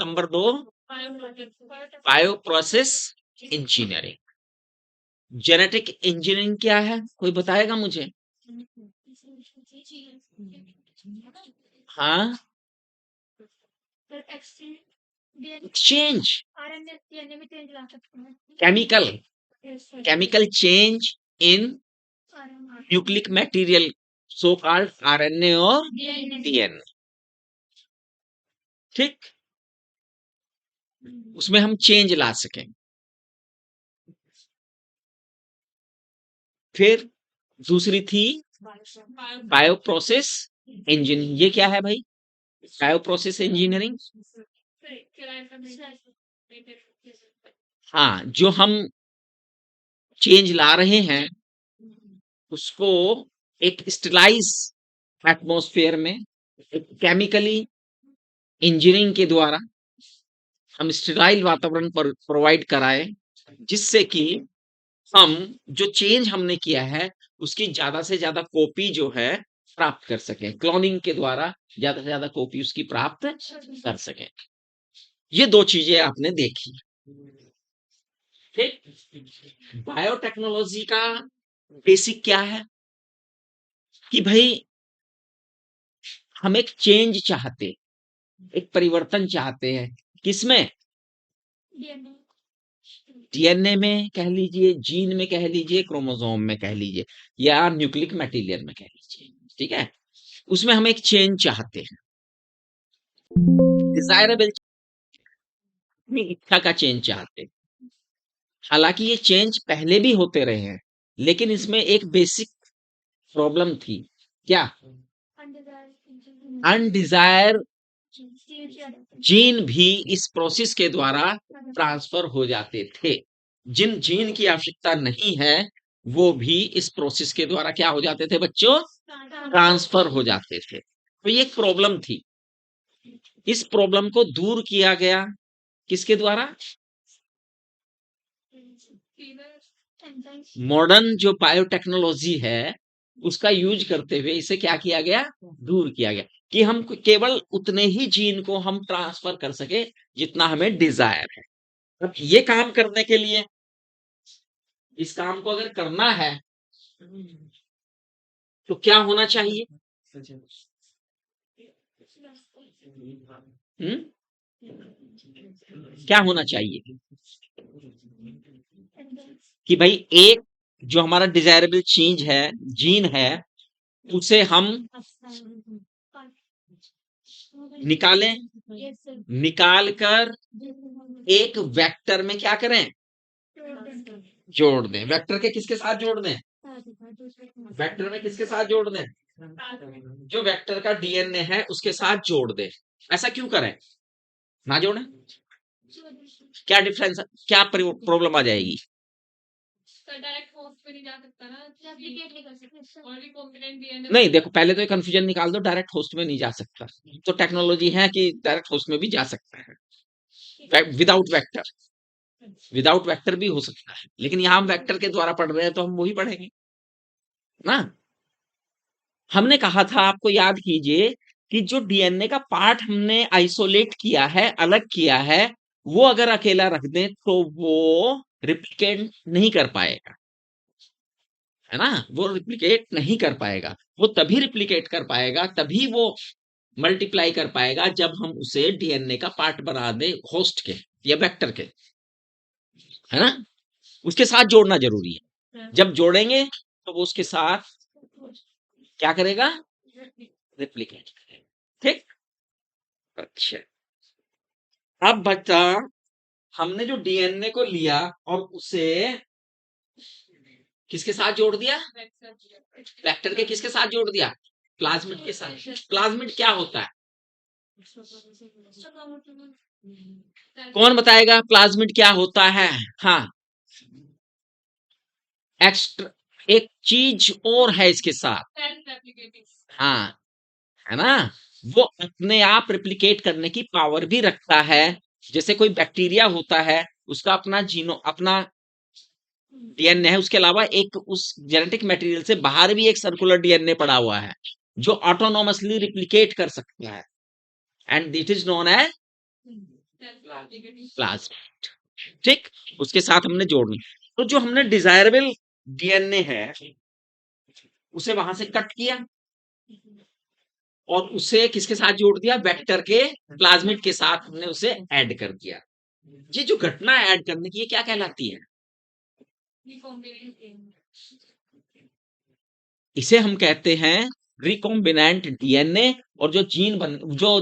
Number 2 bio process engineering. Genetic engineering क्या है, कोई बताएगा मुझे? हाँ, exchange, chemical change in nucleic material, so called RNA और डीएनए। ठीक, उसमें हम चेंज ला सकें। फिर दूसरी थी बायो प्रोसेस इंजीनियरिंग। ये क्या है भाई, बायो प्रोसेस इंजीनियरिंग? हाँ, जो हम चेंज ला रहे हैं उसको एक स्टरलाइज एटमॉस्फेयर में एक केमिकली इंजीनियरिंग के द्वारा हम स्टरलाइज वातावरण पर प्रोवाइड कराए, जिससे कि हम जो चेंज हमने किया है उसकी ज्यादा से ज्यादा कॉपी जो है प्राप्त कर सकें, क्लोनिंग के द्वारा ज्यादा से ज्यादा कॉपी उसकी प्राप्त कर सकें। ये दो चीजें आपने देखी। ठीक, बायोटेक्नोलॉजी का बेसिक क्या है कि भाई हम एक चेंज चाहते, एक परिवर्तन चाहते हैं, किसमें? डीएनए में कह लीजिए, जीन में कह लीजिए, क्रोमोसोम में कह लीजिए, या न्यूक्लिक मटेरियल में कह लीजिए। ठीक है, उसमें हम एक चेंज चाहते हैं, डिजायरेबल, अपनी इच्छा का चेंज चाहते हैं। हालांकि ये चेंज पहले भी होते रहे हैं, लेकिन इसमें एक बेसिक प्रॉब्लम थी। क्या? अनडिजायर जीन भी इस प्रोसेस के द्वारा ट्रांसफर हो जाते थे। जिन जीन की आवश्यकता नहीं है वो भी इस प्रोसेस के द्वारा क्या हो जाते थे बच्चों? ट्रांसफर हो जाते थे। तो ये एक प्रॉब्लम थी, इस प्रॉब्लम को दूर किया गया किसके द्वारा? मॉडर्न जो बायोटेक्नोलॉजी है उसका यूज करते हुए इसे क्या किया गया? दूर किया गया, कि हम केवल उतने ही जीन को हम ट्रांसफर कर सके जितना हमें डिजायर है। अब ये काम करने के लिए, इस काम को अगर करना है तो क्या होना चाहिए? हम्म, क्या होना चाहिए? कि भाई एक जो हमारा डिजायरेबल चेंज है, जीन है, उसे हम निकालें, निकाल कर एक वेक्टर में क्या करें? जोड़ दें। वेक्टर के किसके साथ जोड़ दें? वेक्टर में किसके साथ जोड़ दें? जो वेक्टर का डीएनए है उसके साथ जोड़ दें। ऐसा क्यों करें? ना जोड़ें, क्या डिफरेंस, क्या प्रॉब्लम आ जाएगी? नहीं, देखो पहले तो कंफ्यूजन निकाल दो, डायरेक्ट होस्ट में नहीं जा सकता। तो टेक्नोलॉजी है कि डायरेक्ट होस्ट में भी जा सकता है, विदाउट वेक्टर, विदाउट वेक्टर भी हो सकता है, लेकिन यहां हम वेक्टर के द्वारा पढ़ रहे हैं तो हम वही पढ़ेंगे ना। हमने कहा था, आपको याद कीजिए, कि जो डीएनए का पार्ट हमने आइसोलेट किया है, अलग किया है, वो अगर अकेला रख दें तो वो रिप्लिकेट नहीं कर पाएगा, है ना। वो रिप्लिकेट नहीं कर पाएगा। वो तभी रिप्लिकेट कर पाएगा, तभी वो मल्टीप्लाई कर पाएगा जब हम उसे डीएनए का पार्ट बना दें होस्ट के या वेक्टर के, है ना। उसके साथ जोड़ना जरूरी है। जब जोड़ेंगे तो वो उसके साथ क्या करेगा? रिप्लिकेट करेगा। ठीक, अच्छा। अब बच्चा, हमने जो डीएनए को लिया और उसे किसके साथ जोड़ दिया? वेक्टर के किसके साथ जोड़ दिया? प्लाज्मिड के साथ। प्लाज्मिड क्या होता है? कौन बताएगा प्लाज्मिड क्या होता है? हाँ, एक्स्ट्रा एक चीज और है इसके साथ, हाँ, है ना। वो अपने आप रिप्लिकेट करने की पावर भी रखता है। जैसे कोई बैक्टीरिया होता है, उसका अपना जीनो, अपना डीएनए है, उसके अलावा एक उस जेनेटिक मटेरियल से बाहर भी एक सर्कुलर डीएनए पड़ा हुआ है जो ऑटोनोमसली रिप्लिकेट कर सकता है, and it is known as plasmid. ठीक, उसके साथ हमने जोड़नी। तो जो हमने डिजायरेबल डीएनए है उसे वहां से कट किया और उसे किसके साथ जोड़ दिया, वेक्टर के प्लाज्मिड के साथ हमने उसे ऐड कर दिया। ये जो घटना ऐड करने की, ये क्या कहलाती है? इसे हम कहते हैं रिकॉम्बिनेंट डीएनए। और जो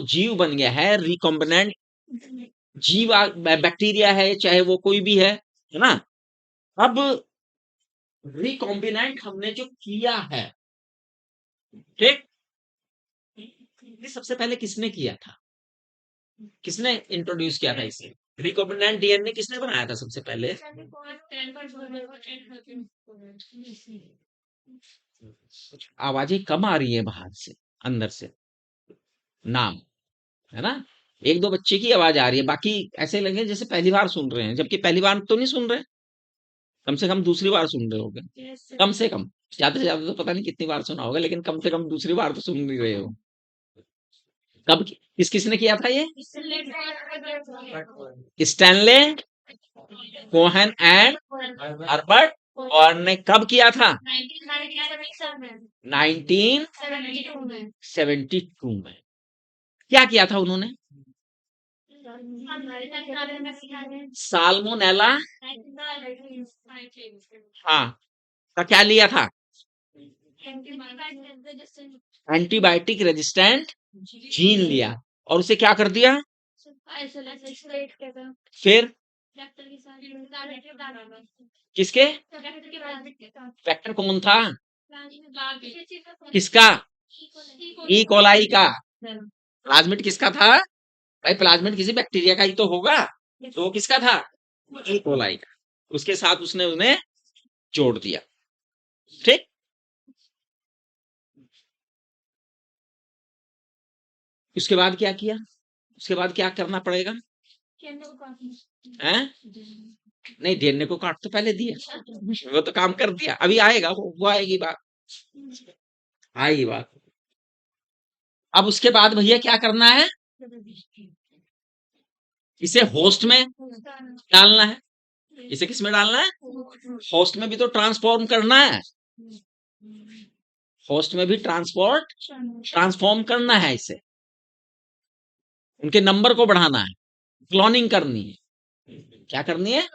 जीव बन गया है रिकॉम्बिनेंट जीव, बैक्टीरिया है चाहे वो कोई भी है ना। अब रिकॉम्बिनेंट हमने जो किया है, ठीक, ये सबसे पहले किसने किया था, किसने इंट्रोड्यूस किया था इसे? रिकॉम्बिनेंट डीएनए किसने बनाया था सबसे पहले? आवाजें कम आ रही है बाहर से, अंदर से नाम, है ना। एक दो बच्चे की आवाज आ रही है, बाकी ऐसे लगे जैसे पहली बार सुन रहे हैं, जबकि पहली बार तो नहीं सुन रहे, कम से कम दूसरी बार सुन रहे होगे, कम से कम। ज्यादा से ज्यादा तो पता नहीं कितनी बार सुना होगा, लेकिन कम से कम दूसरी बार तो सुन ही रहे हो। किसने किया था ये? Stanley Cohen and Herbert. और ने कब किया था? 1972 में। क्या किया था उन्होंने? साल्मोनेला, हाँ, का क्या लिया था? एंटीबायोटिक रेजिस्टेंट जीन लिया और उसे क्या कर दिया? फिर किसके? वेक्टर कौन था? किसका? ई कोलाई का। प्लाज्मिड किसका था भाई? प्लाज्मिड किसी बैक्टीरिया का ही तो होगा, तो वो किसका था? ई कोलाई का। उसके साथ उसने उन्हें जोड़ दिया। ठीक, उसके बाद क्या किया? उसके बाद क्या करना पड़ेगा? हैं? नहीं, डीएनए को काट तो पहले दिया, वो तो काम कर दिया, अभी आएगा वो आएगी बात, आएगी बात। अब उसके बाद भैया क्या करना है? इसे होस्ट में डालना है। इसे किस में डालना है? होस्ट में भी तो ट्रांसफॉर्म करना है, होस्ट में भी ट्रांसफॉर्म करना है इसे, उनके नंबर को बढ़ाना है, क्लोनिंग करनी है। क्या करनी है?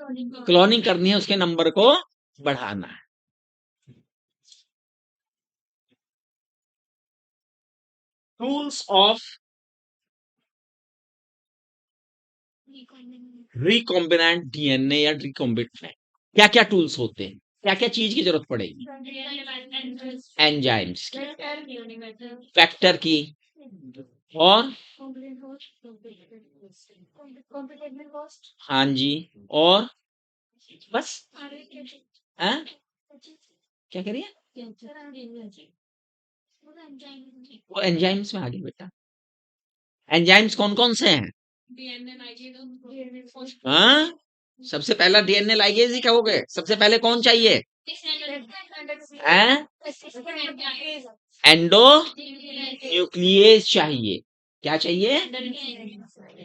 क्लोनिंग करनी है, उसके नंबर को बढ़ाना है। टूल्स ऑफ रिकॉम्बिनेंट डीएनए या रिकॉम्बिनेंट, क्या क्या टूल्स होते हैं, क्या क्या चीज की जरूरत पड़ेगी? एंजाइम्स की, फैक्टर की, और हाँ जी, और बस। हाँ, क्या करिए? वो एंजाइम्स में आ गए बेटा। एंजाइम्स कौन कौन से हैं? हाँ, सबसे पहला डीएनए लाइगेज ही कहोगे? सबसे पहले कौन चाहिए? हैं? एंडो न्यूक्लियस चाहिए। क्या चाहिए?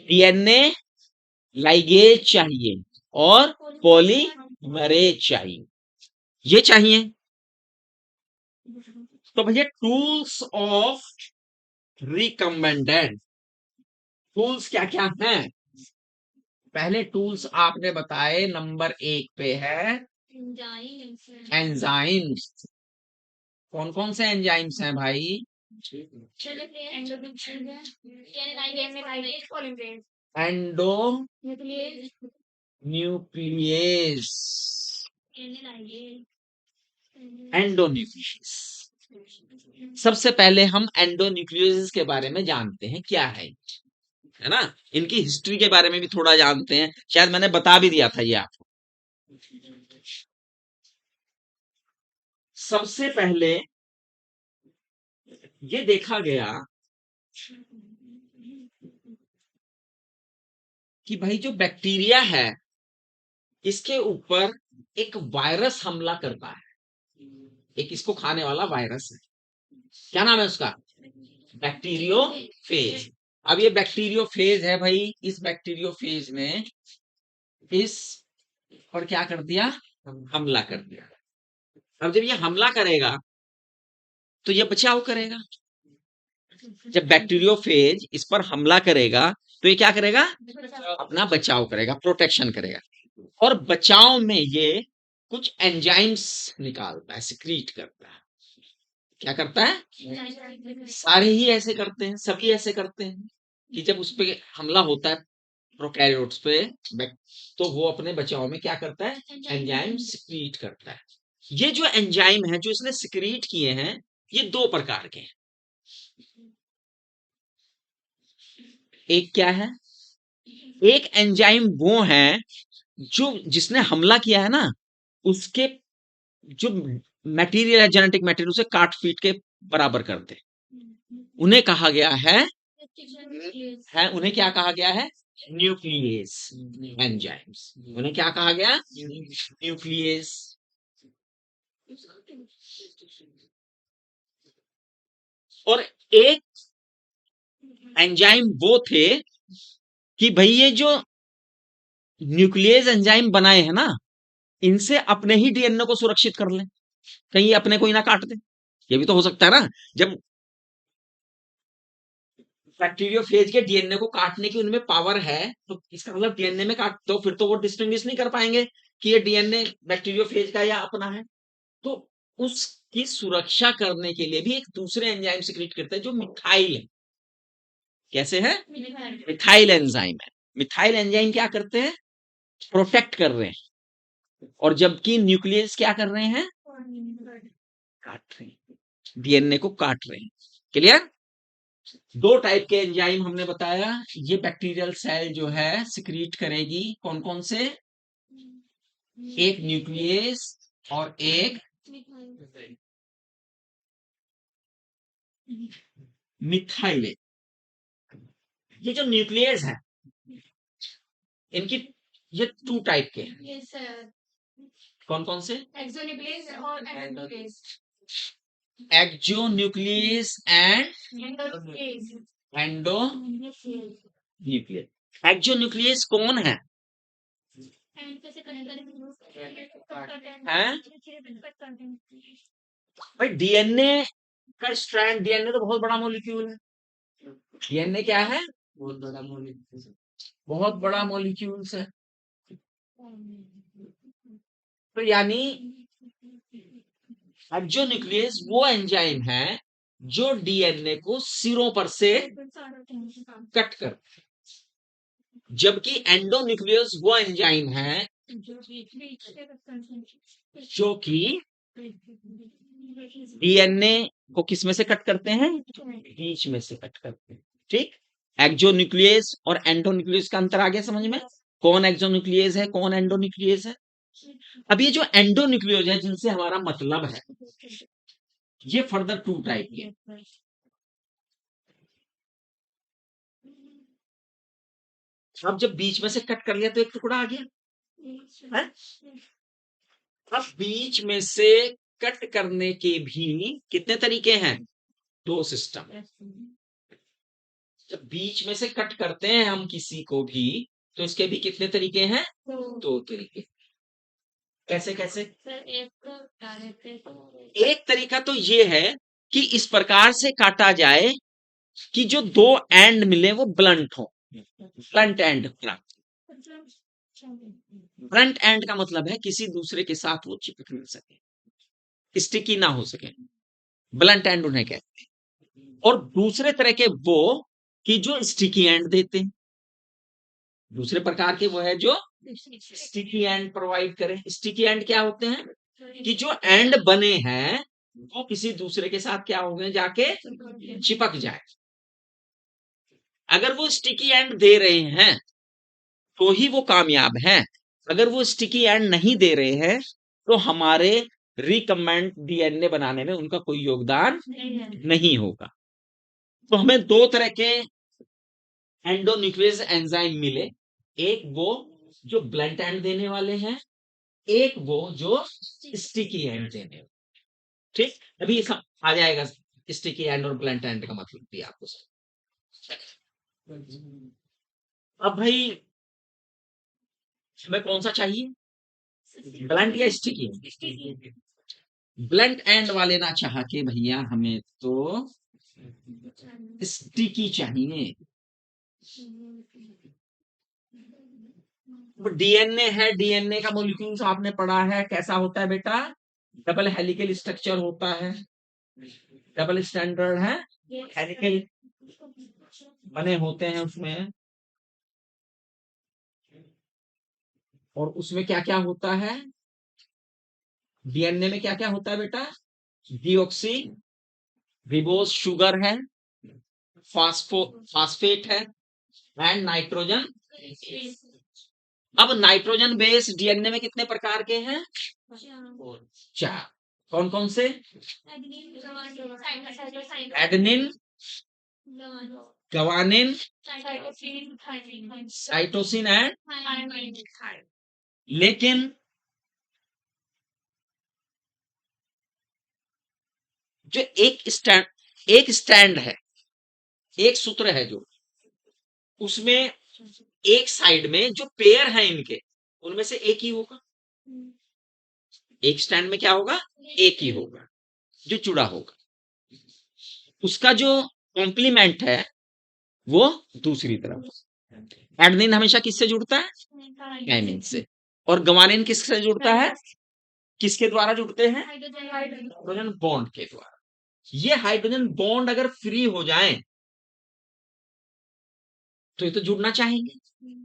डीएनए लाइगेज चाहिए और पॉलीमरेज चाहिए, ये चाहिए। तो भैया टूल्स ऑफ रिकमेंडेड, टूल्स क्या क्या हैं? पहले टूल्स आपने बताए, नंबर 1 पे है एंजाइम्स। कौन कौन से एंजाइम्स हैं भाई? Endo nucleus, endonuclease. सबसे पहले हम एंडोन्यूक्लियस के बारे में जानते हैं, क्या है ना। इनकी हिस्ट्री के बारे में भी थोड़ा जानते हैं, शायद मैंने बता भी दिया था ये आपको। सबसे पहले ये देखा गया कि भाई जो बैक्टीरिया है इसके ऊपर एक वायरस हमला करता है, एक इसको खाने वाला वायरस है। क्या नाम है उसका? बैक्टीरियोफेज। अब ये बैक्टीरियोफेज है भाई, इस बैक्टीरियोफेज ने इस पर क्या कर दिया, हमला कर दिया। अब जब ये हमला करेगा तो ये बचाव करेगा। जब बैक्टीरियोफेज इस पर हमला करेगा तो ये क्या करेगा, अपना बचाव करेगा, प्रोटेक्शन करेगा। और बचाव में ये कुछ एंजाइम्स निकालता है, सिक्रीट करता है। क्या करता है, सारे ही ऐसे करते हैं, सभी ऐसे करते हैं कि जब उस पे हमला होता है प्रोकैरियोट्स पे, तो वो अपने बचाव में क्या करता है, एंजाइम सिक्रीट करता है। ये जो एंजाइम है जो इसने सिक्रीट किए हैं, ये दो प्रकार के हैं। एक क्या है, एक एंजाइम वो है जो जिसने हमला किया है ना, उसके जो मटेरियल है, जेनेटिक मटेरियल, उसे काट पीट के बराबर कर दे। उन्हें कहा गया है उन्हें क्या कहा गया है, न्यूक्लियस एंजाइम्स। उन्हें क्या कहा गया, न्यूक्लियस। और एक एंजाइम वो थे कि भाई ये जो न्यूक्लियस एंजाइम बनाए हैं ना, इनसे अपने ही डीएनए को सुरक्षित कर लें, कहीं अपने को ही ना काट दे। ये भी तो हो सकता है ना, जब बैक्टीरियोफेज के डीएनए को काटने की उनमें पावर है, तो इसका मतलब डीएनए में काट दो, फिर तो वो डिस्टिंग्विश नहीं कर पाएंगे कि ये डीएनए बैक्टीरियोफेज का या अपना है। तो उसकी सुरक्षा करने के लिए भी एक दूसरे एंजाइम सिक्रीट करते हैं जो मिथाइल है। कैसे है, मिथाइल एंजाइम है। मिथाइल एंजाइम क्या करते हैं, प्रोटेक्ट कर रहे हैं, और जबकि न्यूक्लियस क्या कर रहे हैं, काट रहे हैं, डीएनए को काट रहे हैं। क्लियर। दो टाइप के एंजाइम हमने बताया, ये बैक्टीरियल सेल जो है सिक्रीट करेगी कौन कौन से, एक न्यूक्लियस और एक मिथाइल। ये जो न्यूक्लियस है, इनकी ये टू टाइप के हैं। कौन कौन से, एक्सोन्यूक्लियस और endonuclease. Exonuclease and endonuclease. Exonuclease कौन है, हैं? भाई डीएनए का स्ट्रैंड, डीएनए तो बहुत बड़ा मॉलिक्यूल है। डीएनए क्या है, बहुत बड़ा मॉलिक्यूल, बहुत बड़ा मॉलिक्यूल्स है। तो यानी एक्सोन्यूक्लियस वो एंजाइम है जो डीएनए को सिरों पर से कट कर, जबकि एंडोन्यूक्लियस वो एंजाइम है जो कि डीएनए को किस में से कट करते हैं, बीच में से कट करते हैं। ठीक, एक्सोन्यूक्लियस और एंडोन्यूक्लियस का अंतर आ गया समझ में, कौन एक्सोन्यूक्लियस है कौन एंडोन्यूक्लियस है। अब ये जो एंडोन्यूक्लियस है जिनसे हमारा मतलब है, ये फर्दर टू टाइप के। अब जब बीच में से कट कर लिया तो एक टुकड़ा आ गया है? अब बीच में से कट करने के भी कितने तरीके हैं, दो सिस्टम। जब बीच में से कट करते हैं हम किसी को भी, तो इसके भी कितने तरीके हैं, दो तरीके। कैसे कैसे, एक तरीका तो ये है कि इस प्रकार से काटा जाए कि जो दो एंड मिले वो ब्लंट हो, ब्लंट एंड। ब्लंट एंड का मतलब है किसी दूसरे के साथ वो चिपक नहीं सके, स्टिकी ना हो सके, ब्लंट एंड उन्हें कहते हैं। और दूसरे तरह के वो कि जो स्टिकी एंड देते हैं, दूसरे प्रकार के वो है जो स्टिकी एंड प्रोवाइड करें। स्टिकी एंड क्या होते हैं, कि जो एंड बने हैं वो किसी दूसरे के साथ क्या हो गए, जाके चिपक जाए। अगर वो स्टिकी एंड दे रहे हैं तो ही वो कामयाब हैं, अगर वो स्टिकी एंड नहीं दे रहे हैं तो हमारे रिकमेंड डीएनए बनाने में उनका कोई योगदान नहीं होगा। तो हमें दो तरह के एंडोन्यूक्लियस एंजाइम मिले, एक वो जो ब्लंट एंड देने वाले हैं, एक वो जो स्टिकी एंड देने वाले। ठीक, अभी आ जाएगा स्टिकी एंड और ब्लंट एंड का मतलब भी आपको। अब भाई हमें कौन सा चाहिए, ब्लंट या स्टिकी? ब्लंट एंड वाले ना चाह के भैया हमें तो स्टिकी चाहिए। डीएनए है, डीएनए का मॉलिक्यूल्स आपने पढ़ा है, कैसा होता है बेटा, डबल हेलिकल स्ट्रक्चर होता है, डबल स्टैंडर्ड है, हेलिकल बने होते हैं उसमें। और उसमें क्या क्या होता है, डीएनए में क्या क्या होता है बेटा, डीऑक्सी रिबोज शुगर है, फास्फेट है, एंड नाइट्रोजन। अब नाइट्रोजन बेस डीएनए में कितने प्रकार के हैं, चार। कौन कौन से, एडेनिन, गवानिन, साइटोसिन एंड, लेकिन जो एक स्टैंड है, एक सूत्र है जो, उसमें एक साइड में जो पेयर है इनके, उनमें से एक ही होगा। एक स्टैंड में क्या होगा, एक ही होगा जो जुड़ा होगा। उसका जो कॉम्प्लीमेंट है वो दूसरी तरफ। एडेनिन हमेशा किससे जुड़ता है, थायमिन से। और गवानिन किससे जुड़ता है, किसके द्वारा जुड़ते हैं, हाइड्रोजन बॉन्ड के द्वारा। ये हाइड्रोजन बॉन्ड अगर फ्री हो जाए तो ये तो जुड़ना चाहेंगे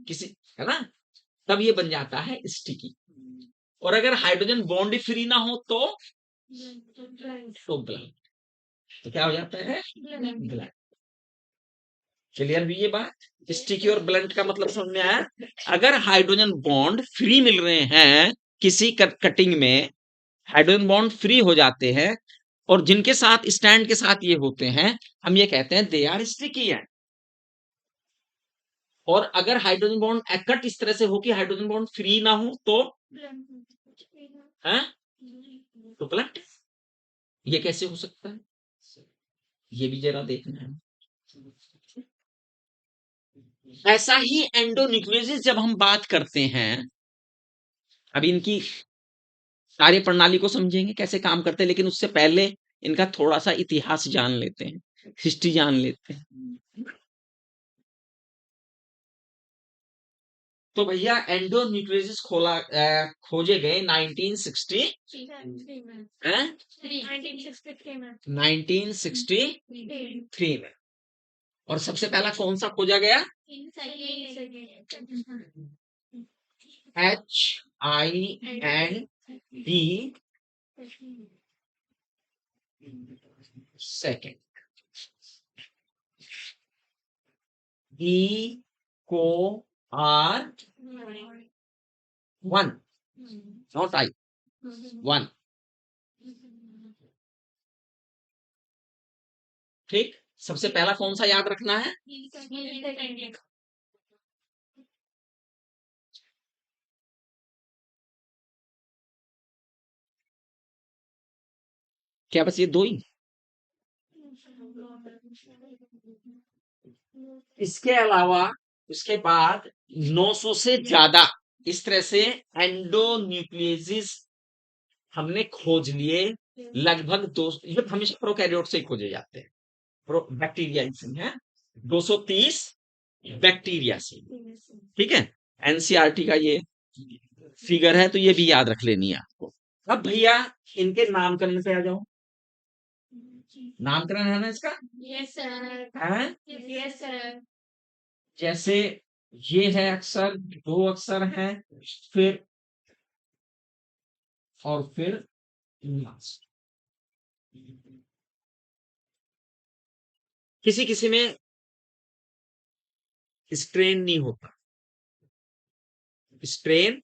किसी, है ना, तब ये बन जाता है स्टिकी। और अगर हाइड्रोजन बॉन्ड ही फ्री ना हो तो ब्लंट, तो क्या हो जाता है, ब्लंट। क्लियर हुई ये बात, स्टिकी और ब्लंट का मतलब समझ में आया। अगर हाइड्रोजन बॉन्ड फ्री मिल रहे हैं किसी कटिंग में, हाइड्रोजन बॉन्ड फ्री हो जाते हैं, और जिनके साथ स्टैंड के साथ ये होते हैं, हम ये कहते हैं दे आर स्टिकी है। और अगर हाइड्रोजन बॉन्ड एकट इस तरह से हो कि हाइड्रोजन बॉन्ड फ्री ना हो तो है, तो ब्लंट। ये कैसे हो सकता है, ये भी जरा देखना है। ऐसा ही एंडोन्यूक्लियोसिस जब हम बात करते हैं, अब इनकी कार्य प्रणाली को समझेंगे कैसे काम करते हैं, लेकिन उससे पहले इनका थोड़ा सा इतिहास जान लेते हैं, हिस्ट्री जान लेते हैं। तो भैया एंडोन्यूक्लियोसिस खोजे गए 1963 में। और सबसे पहला कौन सा खोजा गया, HIND सेकेंड, E को R1, नॉट I, 1। ठीक, सबसे पहला कौन सा याद रखना है, क्या बस ये दो ही, इसके अलावा उसके बाद 900 से ज्यादा इस तरह से एंडोन्यूक्लियोसिस हमने खोज लिए। लगभग दो, ये हमेशा प्रोकैरियोट से ही खोजे जाते हैं, बैक्टीरिया है, 230 बैक्टीरिया से। ठीक है, एनसीईआरटी का ये फिगर है, तो ये भी याद रख लेनी है आपको। अब भैया इनके नामकरण पे आ जाओ, नामकरण है ना इसका, यस सर, है, यस सर। जैसे ये है अक्षर, दो अक्षर हैं, फिर और फिर लास्ट। किसी किसी में स्ट्रेन नहीं होता, स्ट्रेन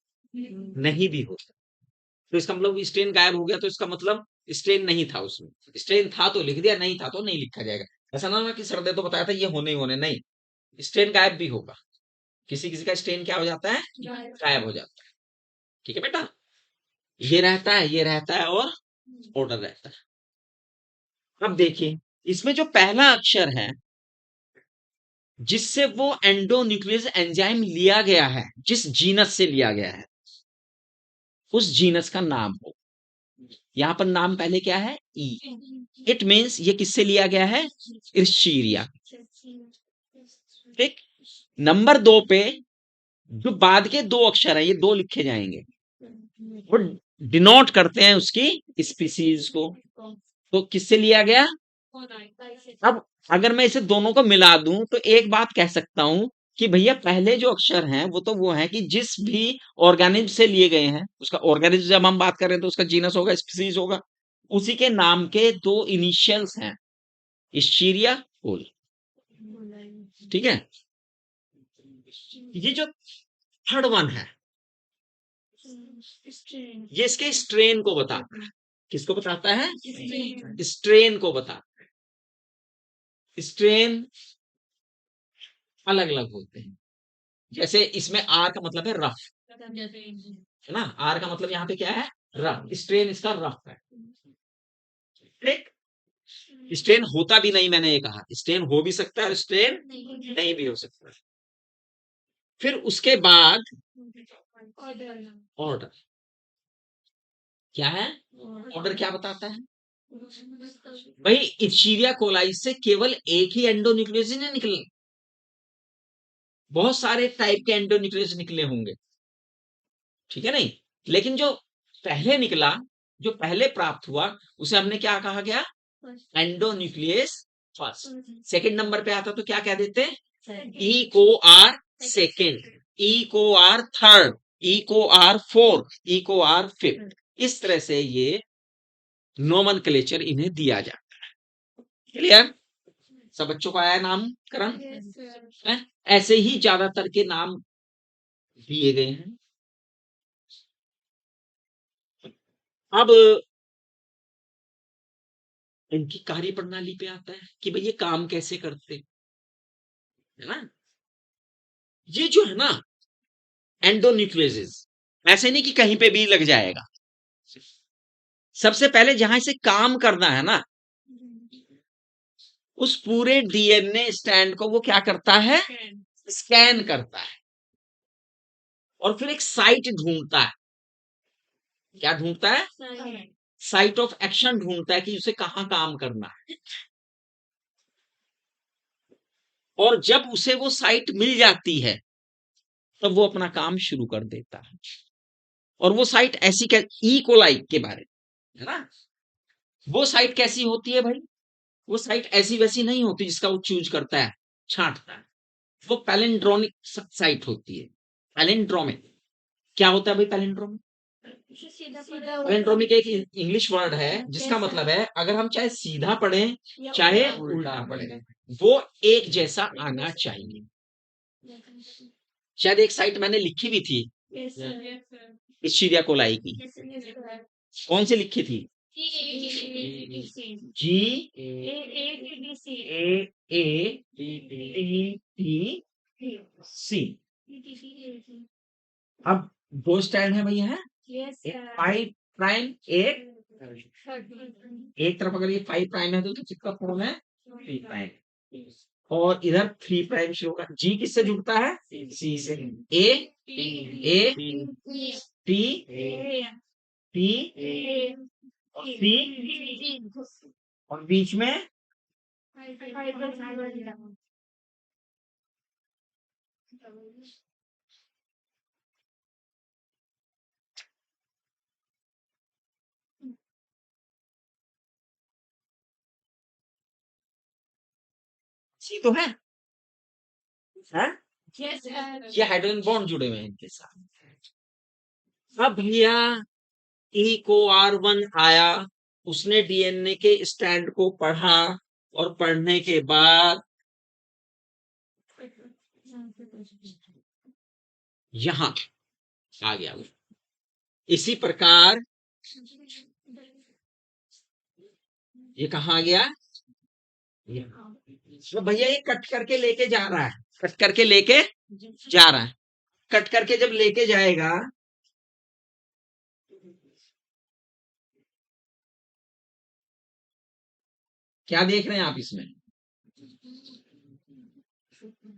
नहीं भी होता, तो इसका मतलब स्ट्रेन गायब हो गया तो इसका मतलब स्ट्रेन नहीं था उसमें, स्ट्रेन था तो लिख दिया, नहीं था तो नहीं लिखा जाएगा। ऐसा ना होगा कि सर ने तो बताया था ये होने ही होने, नहीं, स्ट्रेन गायब भी होगा, किसी किसी का स्ट्रेन क्या हो जाता है, गायब हो जाता है। ठीक है बेटा, ये रहता है, ये रहता है, और ऑर्डर रहता है। अब देखिए इसमें जो पहला अक्षर है जिससे वो एंडोन्यूक्लियस एंजाइम लिया गया है, जिस जीनस से लिया गया है, उस जीनस का नाम हो। यहां पर नाम पहले क्या है? ई। इट मीन्स ये किससे लिया गया है? इर्शीरिया। ठीक। नंबर 2 पे जो बाद के 2 अक्षर हैं, ये 2 लिखे जाएंगे, वो डिनोट करते हैं उसकी स्पीसीज को। तो किससे लिया गया? अब अगर मैं इसे दोनों को मिला दूं तो एक बात कह सकता हूं कि भैया पहले जो अक्षर हैं वो है कि जिस भी ऑर्गेनिज्म से लिए गए हैं, उसका ऑर्गेनिज्म जब हम बात कर रहे हैं तो उसका जीनस होगा, स्पीसीज होगा, उसी के नाम के 2 इनिशियल्स हैं, इश्चीरिया, कोल। ठीक है। ये जो थर्ड वन है, ये इसके स्ट्रेन को बताता है। किसको बताता है? स्ट्रेन को बताता है। स्ट्रेन अलग अलग होते हैं। जैसे इसमें आर का मतलब है रफ, है ना? आर का मतलब यहाँ पे क्या है? रफ। स्ट्रेन इसका रफ है। ठीक। स्ट्रेन होता भी नहीं, मैंने ये कहा स्ट्रेन हो भी सकता है और स्ट्रेन नहीं भी हो सकता। फिर उसके बाद ऑर्डर क्या है? ऑर्डर क्या बताता है भाई? इश्चीरिया कोलाई से केवल एक ही एंडोन्यूक्लियस नहीं निकले, बहुत सारे टाइप के एंडोन्यूक्लियस निकले होंगे, ठीक है नहीं? लेकिन जो पहले निकला, जो पहले प्राप्त हुआ, उसे हमने क्या कहा गया? Endonuclease first. सेकंड नंबर पे आता तो क्या कह देते? ई को आर सेकेंड, ई को आर थर्ड, ई को आर फोर्थ, ई को आर फिफ्थ। इस तरह से ये नोमेनक्लेचर इन्हें दिया जाता है। क्लियर? सब बच्चों को आया नामकरण? ऐसे ही ज्यादातर के नाम दिए गए हैं। अब इनकी कार्य प्रणाली पे आता है कि भाई ये काम कैसे करते, है ना? ये जो है ना एंडोन्यूक्लियस, ऐसे नहीं कि कहीं पे भी लग जाएगा। सबसे पहले जहां इसे काम करना है ना, उस पूरे डीएनए स्टैंड को वो क्या करता है? स्कैन करता है और फिर एक साइट ढूंढता है। क्या ढूंढता है? साइट ऑफ एक्शन ढूंढता है कि उसे कहां काम करना है। और जब उसे वो साइट मिल जाती है तब वो अपना काम शुरू कर देता है। और वो साइट ऐसी ई कोलाई के बारे में, है ना? वो साइट कैसी होती है भाई? वो साइट ऐसी वैसी नहीं होती जिसका वो चूज करता है, छांटता है। वो पैलिंड्रोमिक साइट होती है। पैलिंड्रोमिक क्या होता है भाई? पैलिंड्रोमिक, पैलिंड्रोमिक एक इंग्लिश वर्ड है जिसका मतलब है अगर हम चाहे सीधा पढ़ें चाहे उल्टा पढ़ें, वो एक जैसा आना चाहिए। शायद एक साइट मैंने लिखी भी थी इश्चीरिया कोलाई की। कौन सी लिखी थी? जी ए टी सी। अब 2 स्टैंड है भैया, है? एक 5 प्राइम, एक तरफ अगर ये 5 प्राइम है तो किसका फॉर्म है? 3 प्राइम। और इधर 3 प्राइम शुरू होगा। जी किससे जुड़ता है? सी से। ए टी टी और सी, और बीच में सी तो है, है? ये हाइड्रोजन बॉन्ड जुड़े हुए हैं इनके साथ। अब भैया ई को R1 आया, उसने डीएनए के स्टैंड को पढ़ा और पढ़ने के बाद यहां आ गया। इसी प्रकार ये कहा गया? तो भैया ये कट करके लेके जा रहा है, कट करके लेके जा रहा है। कट करके जब लेके जाएगा, क्या देख रहे हैं आप इसमें?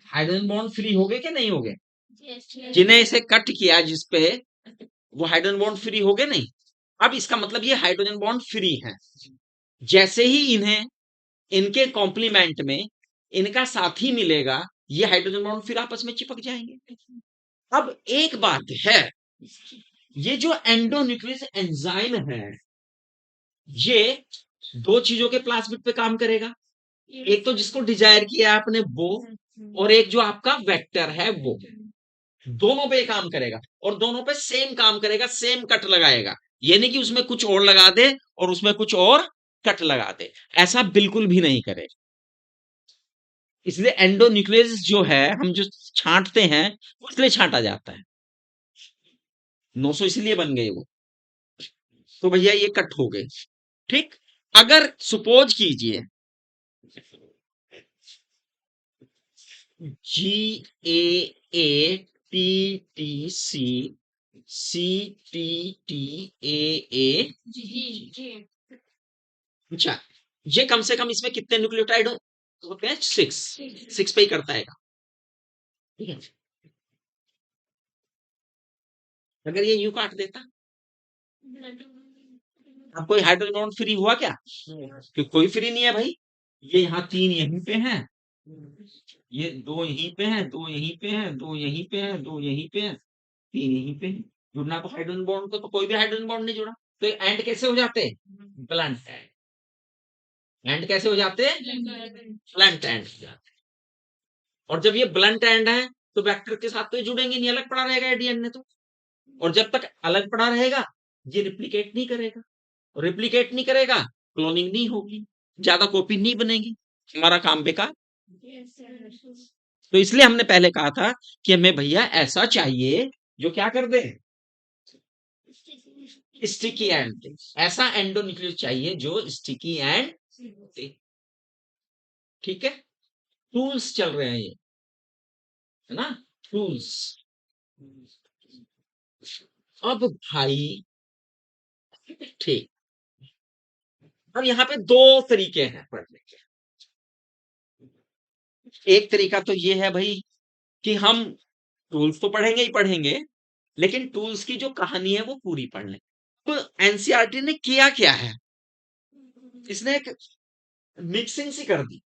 हाइड्रोजन बॉन्ड फ्री हो गए कि नहीं हो गए? जिन्हें इसे कट किया जिसपे, वो हाइड्रोजन बॉन्ड फ्री हो गए नहीं? अब इसका मतलब ये हाइड्रोजन बॉन्ड फ्री है। जैसे ही इन्हें इनके कॉम्प्लीमेंट में इनका साथी मिलेगा, ये हाइड्रोजन बॉन्ड फिर आपस में चिपक जाएंगे। अब एक बात है, ये जो एंडोन्यूक्लियस एंजाइम है, ये दो चीजों के प्लाज्मिड पे काम करेगा। एक तो जिसको डिजायर किया आपने वो, और एक जो आपका वेक्टर है वो, दोनों पे काम करेगा और दोनों पे सेम काम करेगा, सेम कट लगाएगा। ये नहीं कि उसमें कुछ और लगा दे और उसमें कुछ और कट लगा दे, ऐसा बिल्कुल भी नहीं करेगा। इसलिए एंडोन्यूक्लियस जो है, हम जो छांटते हैं वो इसलिए छांटा जाता है। 900 इसलिए बन गए वो, तो भैया ये कट हो गए। ठीक, अगर सपोज कीजिए GAATTC CTTAA, अच्छा, ये कम से कम इसमें कितने न्यूक्लियोटाइड होते हैं? 6 पे ही करता है। ठीक है, अगर ये यूं काट देता, अब कोई हाइड्रोजन बॉन्ड फ्री हुआ क्या? कि कोई फ्री नहीं है भाई। ये यहाँ 3 यहीं पे हैं, ये 2 यहीं पे हैं, 2 यहीं पे हैं, 2 यहीं पे हैं, 2 यहीं पे हैं, 3 यहीं पे हैं। जुड़ना तो हाइड्रोजन बॉन्ड को तो कोई भी हाइड्रोजन बॉन्ड नहीं जुड़ा, तो एंड कैसे हो जाते? Blunt and. एंड कैसे हो जाते? ब्लंट एंड हो जाते। और जब ये ब्लंट एंड है तो वेक्टर के साथ तो ये जुड़ेंगे नहीं, अलग पड़ा रहेगा डीएनए तो। और जब तक अलग पड़ा रहेगा ये रिप्लिकेट नहीं करेगा, रिप्लिकेट नहीं करेगा, क्लोनिंग नहीं होगी, ज्यादा कॉपी नहीं बनेगी, हमारा काम बेकार। तो इसलिए हमने पहले कहा था कि हमें भैया ऐसा चाहिए जो क्या कर दे, स्टिकी एंड, ऐसा एंडोन्यूक्लियस चाहिए जो स्टिकी एंड। ठीक है, टूल्स चल रहे हैं ये, है ना, टूल्स। अब भाई ठीक, अब यहाँ पे दो तरीके हैं पढ़ने के। एक तरीका तो ये है भाई कि हम टूल्स तो पढ़ेंगे ही पढ़ेंगे, लेकिन टूल्स की जो कहानी है वो पूरी पढ़ लें। तो एनसीईआरटी ने किया क्या है, इसने एक मिक्सिंग सी कर दी।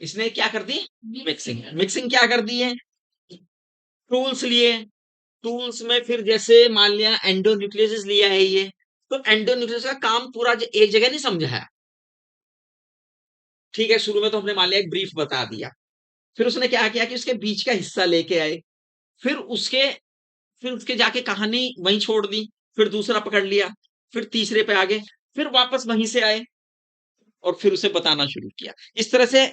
इसने क्या कर दी? मिक्सिंग। मिक्सिंग क्या कर दी है? टूल्स लिए, टूल्स में फिर जैसे मान लिया एंडोन्यूक्लियस लिया है ये, तो एंडोन्यूक्लियस का काम पूरा एक जगह नहीं समझाया। ठीक है, शुरू में तो हमने मान लिया एक ब्रीफ बता दिया, फिर उसने क्या किया कि उसके बीच का हिस्सा लेके आए, फिर उसके फिर उसके जाके कहानी वहीं छोड़ दी, फिर दूसरा पकड़ लिया, फिर तीसरे पे आगे, फिर वापस वहीं से आए और फिर उसे बताना शुरू किया। इस तरह से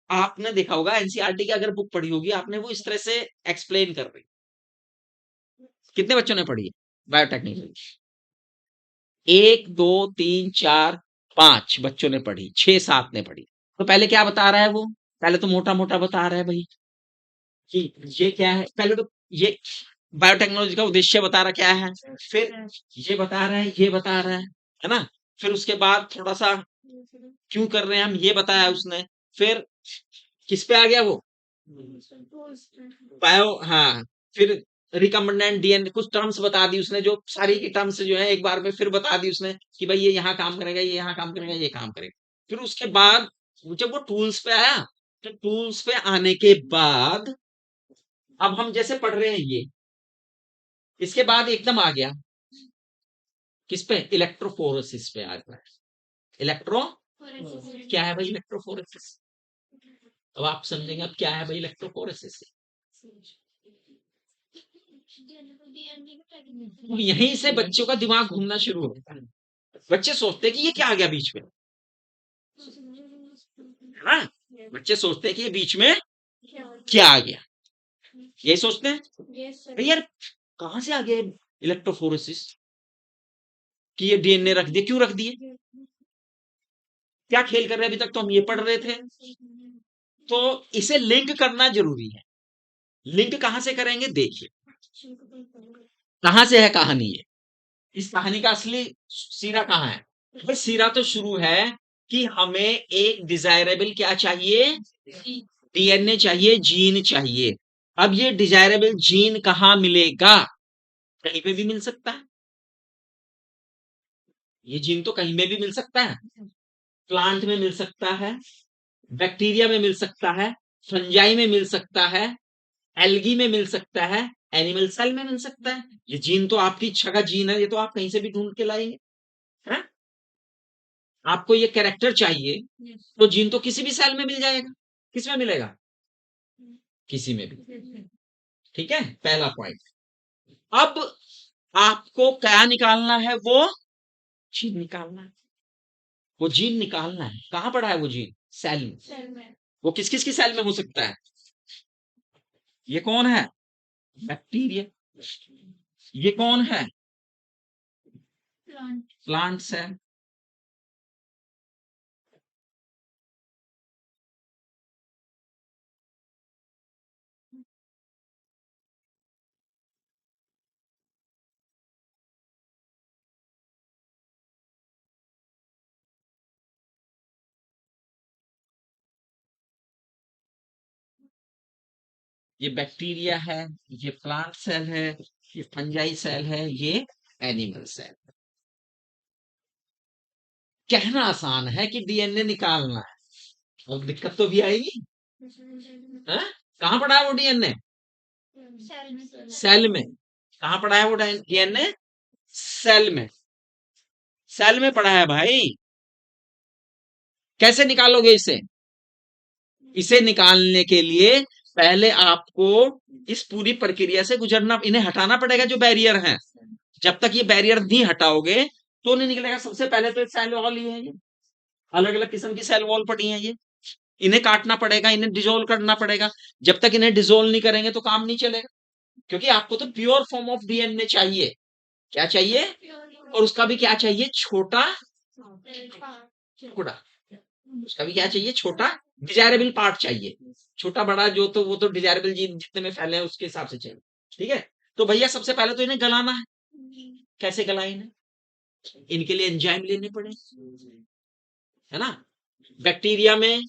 आपने देखा होगा एनसीईआरटी की अगर बुक पढ़ी होगी आपने, वो इस तरह से एक्सप्लेन कर रही। कितने बच्चों ने पढ़ी है बायोटेक्नोलॉजी? 1 2 3 4 5 बच्चों ने पढ़ी, 6 7 ने पढ़ी। तो पहले क्या बता रहा है वो? पहले तो मोटा मोटा बता रहा है भाई कि ये क्या है, पहले तो ये बायोटेक्नोलॉजी का उद्देश्य बता रहा क्या है, फिर ये बता रहा है, ये बता रहा है ना, फिर उसके बाद थोड़ा सा क्यों कर रहे हैं हम ये बताया उसने, फिर किस पे आ गया वो, बायो, हाँ, फिर रिकम्बिनेंट डीएनए कुछ टर्म्स बता दी उसने, जो सारी की टर्म्स जो है एक बार में फिर बता दी उसने कि भाई ये यहाँ काम करेगा, ये यहाँ काम करेगा, ये काम करेगा। फिर उसके बाद जब वो टूल्स पे आया, तो टूल्स पे आने के बाद अब हम जैसे पढ़ रहे हैं ये, इसके बाद एकदम आ गया किस पे? इलेक्ट्रोफोरेसिस पे आ गया। इलेक्ट्रो क्या है भाई इलेक्ट्रोफोरेसिस? अब आप समझेंगे अब क्या है भाई इलेक्ट्रोफोरेसिस। तो यहीं से बच्चों का दिमाग घूमना शुरू होता है। बच्चे सोचते हैं कि ये क्या आ गया बीच में, है ना, बच्चे सोचते हैं कि ये बीच में क्या आ गया, यही सोचते हैं भाई यार कहां से आ गया इलेक्ट्रोफोरेसिस, कि ये डीएनए रख दिए, क्यों रख दिए, क्या खेल कर रहे हैं, अभी तक तो हम ये पढ़ रहे थे। तो इसे लिंक करना जरूरी है। लिंक कहां से करेंगे, देखिए कहां से है कहानी ये, इस कहानी का असली सिरा कहां है? भाई सिरा तो शुरू है कि हमें एक डिजायरेबल क्या चाहिए, डीएनए चाहिए, जीन चाहिए। अब ये डिजायरेबल जीन कहाँ मिलेगा? कहीं पे भी मिल सकता है। ये जीन तो कहीं में भी मिल सकता है। प्लांट में मिल सकता है, बैक्टीरिया में मिल सकता है, फंजाई में मिल सकता है, एल्गी में मिल सकता है, एनिमल सेल में मिल सकता है। ये जीन तो आपकी इच्छा का जीन है, ये तो आप कहीं से भी ढूंढ के लाएंगे। है? आपको ये कैरेक्टर चाहिए तो जीन तो किसी भी सेल में मिल जाएगा। किसमें मिलेगा? किसी में भी। ठीक है, पहला पॉइंट। अब आपको क्या निकालना है? वो जीन निकालना है। वो जीन निकालना है। कहां पड़ा है वो जीन? सेल में। वो किस किस की सेल में हो सकता है? ये कौन है? बैक्टीरिया। ये कौन है? Plant cell. ये बैक्टीरिया है, ये प्लांट सेल है, ये फंजाई सेल है, ये एनिमल सेल। कहना आसान है कि डीएनए निकालना है, अब दिक्कत तो भी आएगी। हैं? कहाँ पड़ा है वो डीएनए? सेल में। कहाँ पड़ा है वो डीएनए? सेल में। सेल में पड़ा है भाई। कैसे निकालोगे इसे? इसे निकालने के लिए पहले आपको इस पूरी प्रक्रिया से गुजरना, इन्हें हटाना पड़ेगा जो बैरियर हैं। जब तक ये बैरियर नहीं हटाओगे तो नहीं निकलेगा। सबसे पहले तो सेल वॉल ही है ये, अलग अलग किस्म की सेल वॉल पड़ी है ये। इन्हें काटना पड़ेगा, इन्हें डिजोल्व करना पड़ेगा। जब तक इन्हें डिजोल्व नहीं करेंगे तो काम नहीं चलेगा, क्योंकि आपको तो प्योर फॉर्म ऑफ डीएनए चाहिए। क्या चाहिए? और उसका भी क्या चाहिए? छोटा टुकड़ा। उसका भी क्या चाहिए? छोटा डिजायरेबल पार्ट चाहिए। छोटा बड़ा जो, तो वो तो डिजायरेबल जीन जितने में फैले हैं उसके हिसाब से चाहिए। ठीक है, तो भैया सबसे पहले तो इन्हें गलाना है। कैसे गलाए इन्हें? इनके लिए एंजाइम लेने पड़े, है ना। बैक्टीरिया में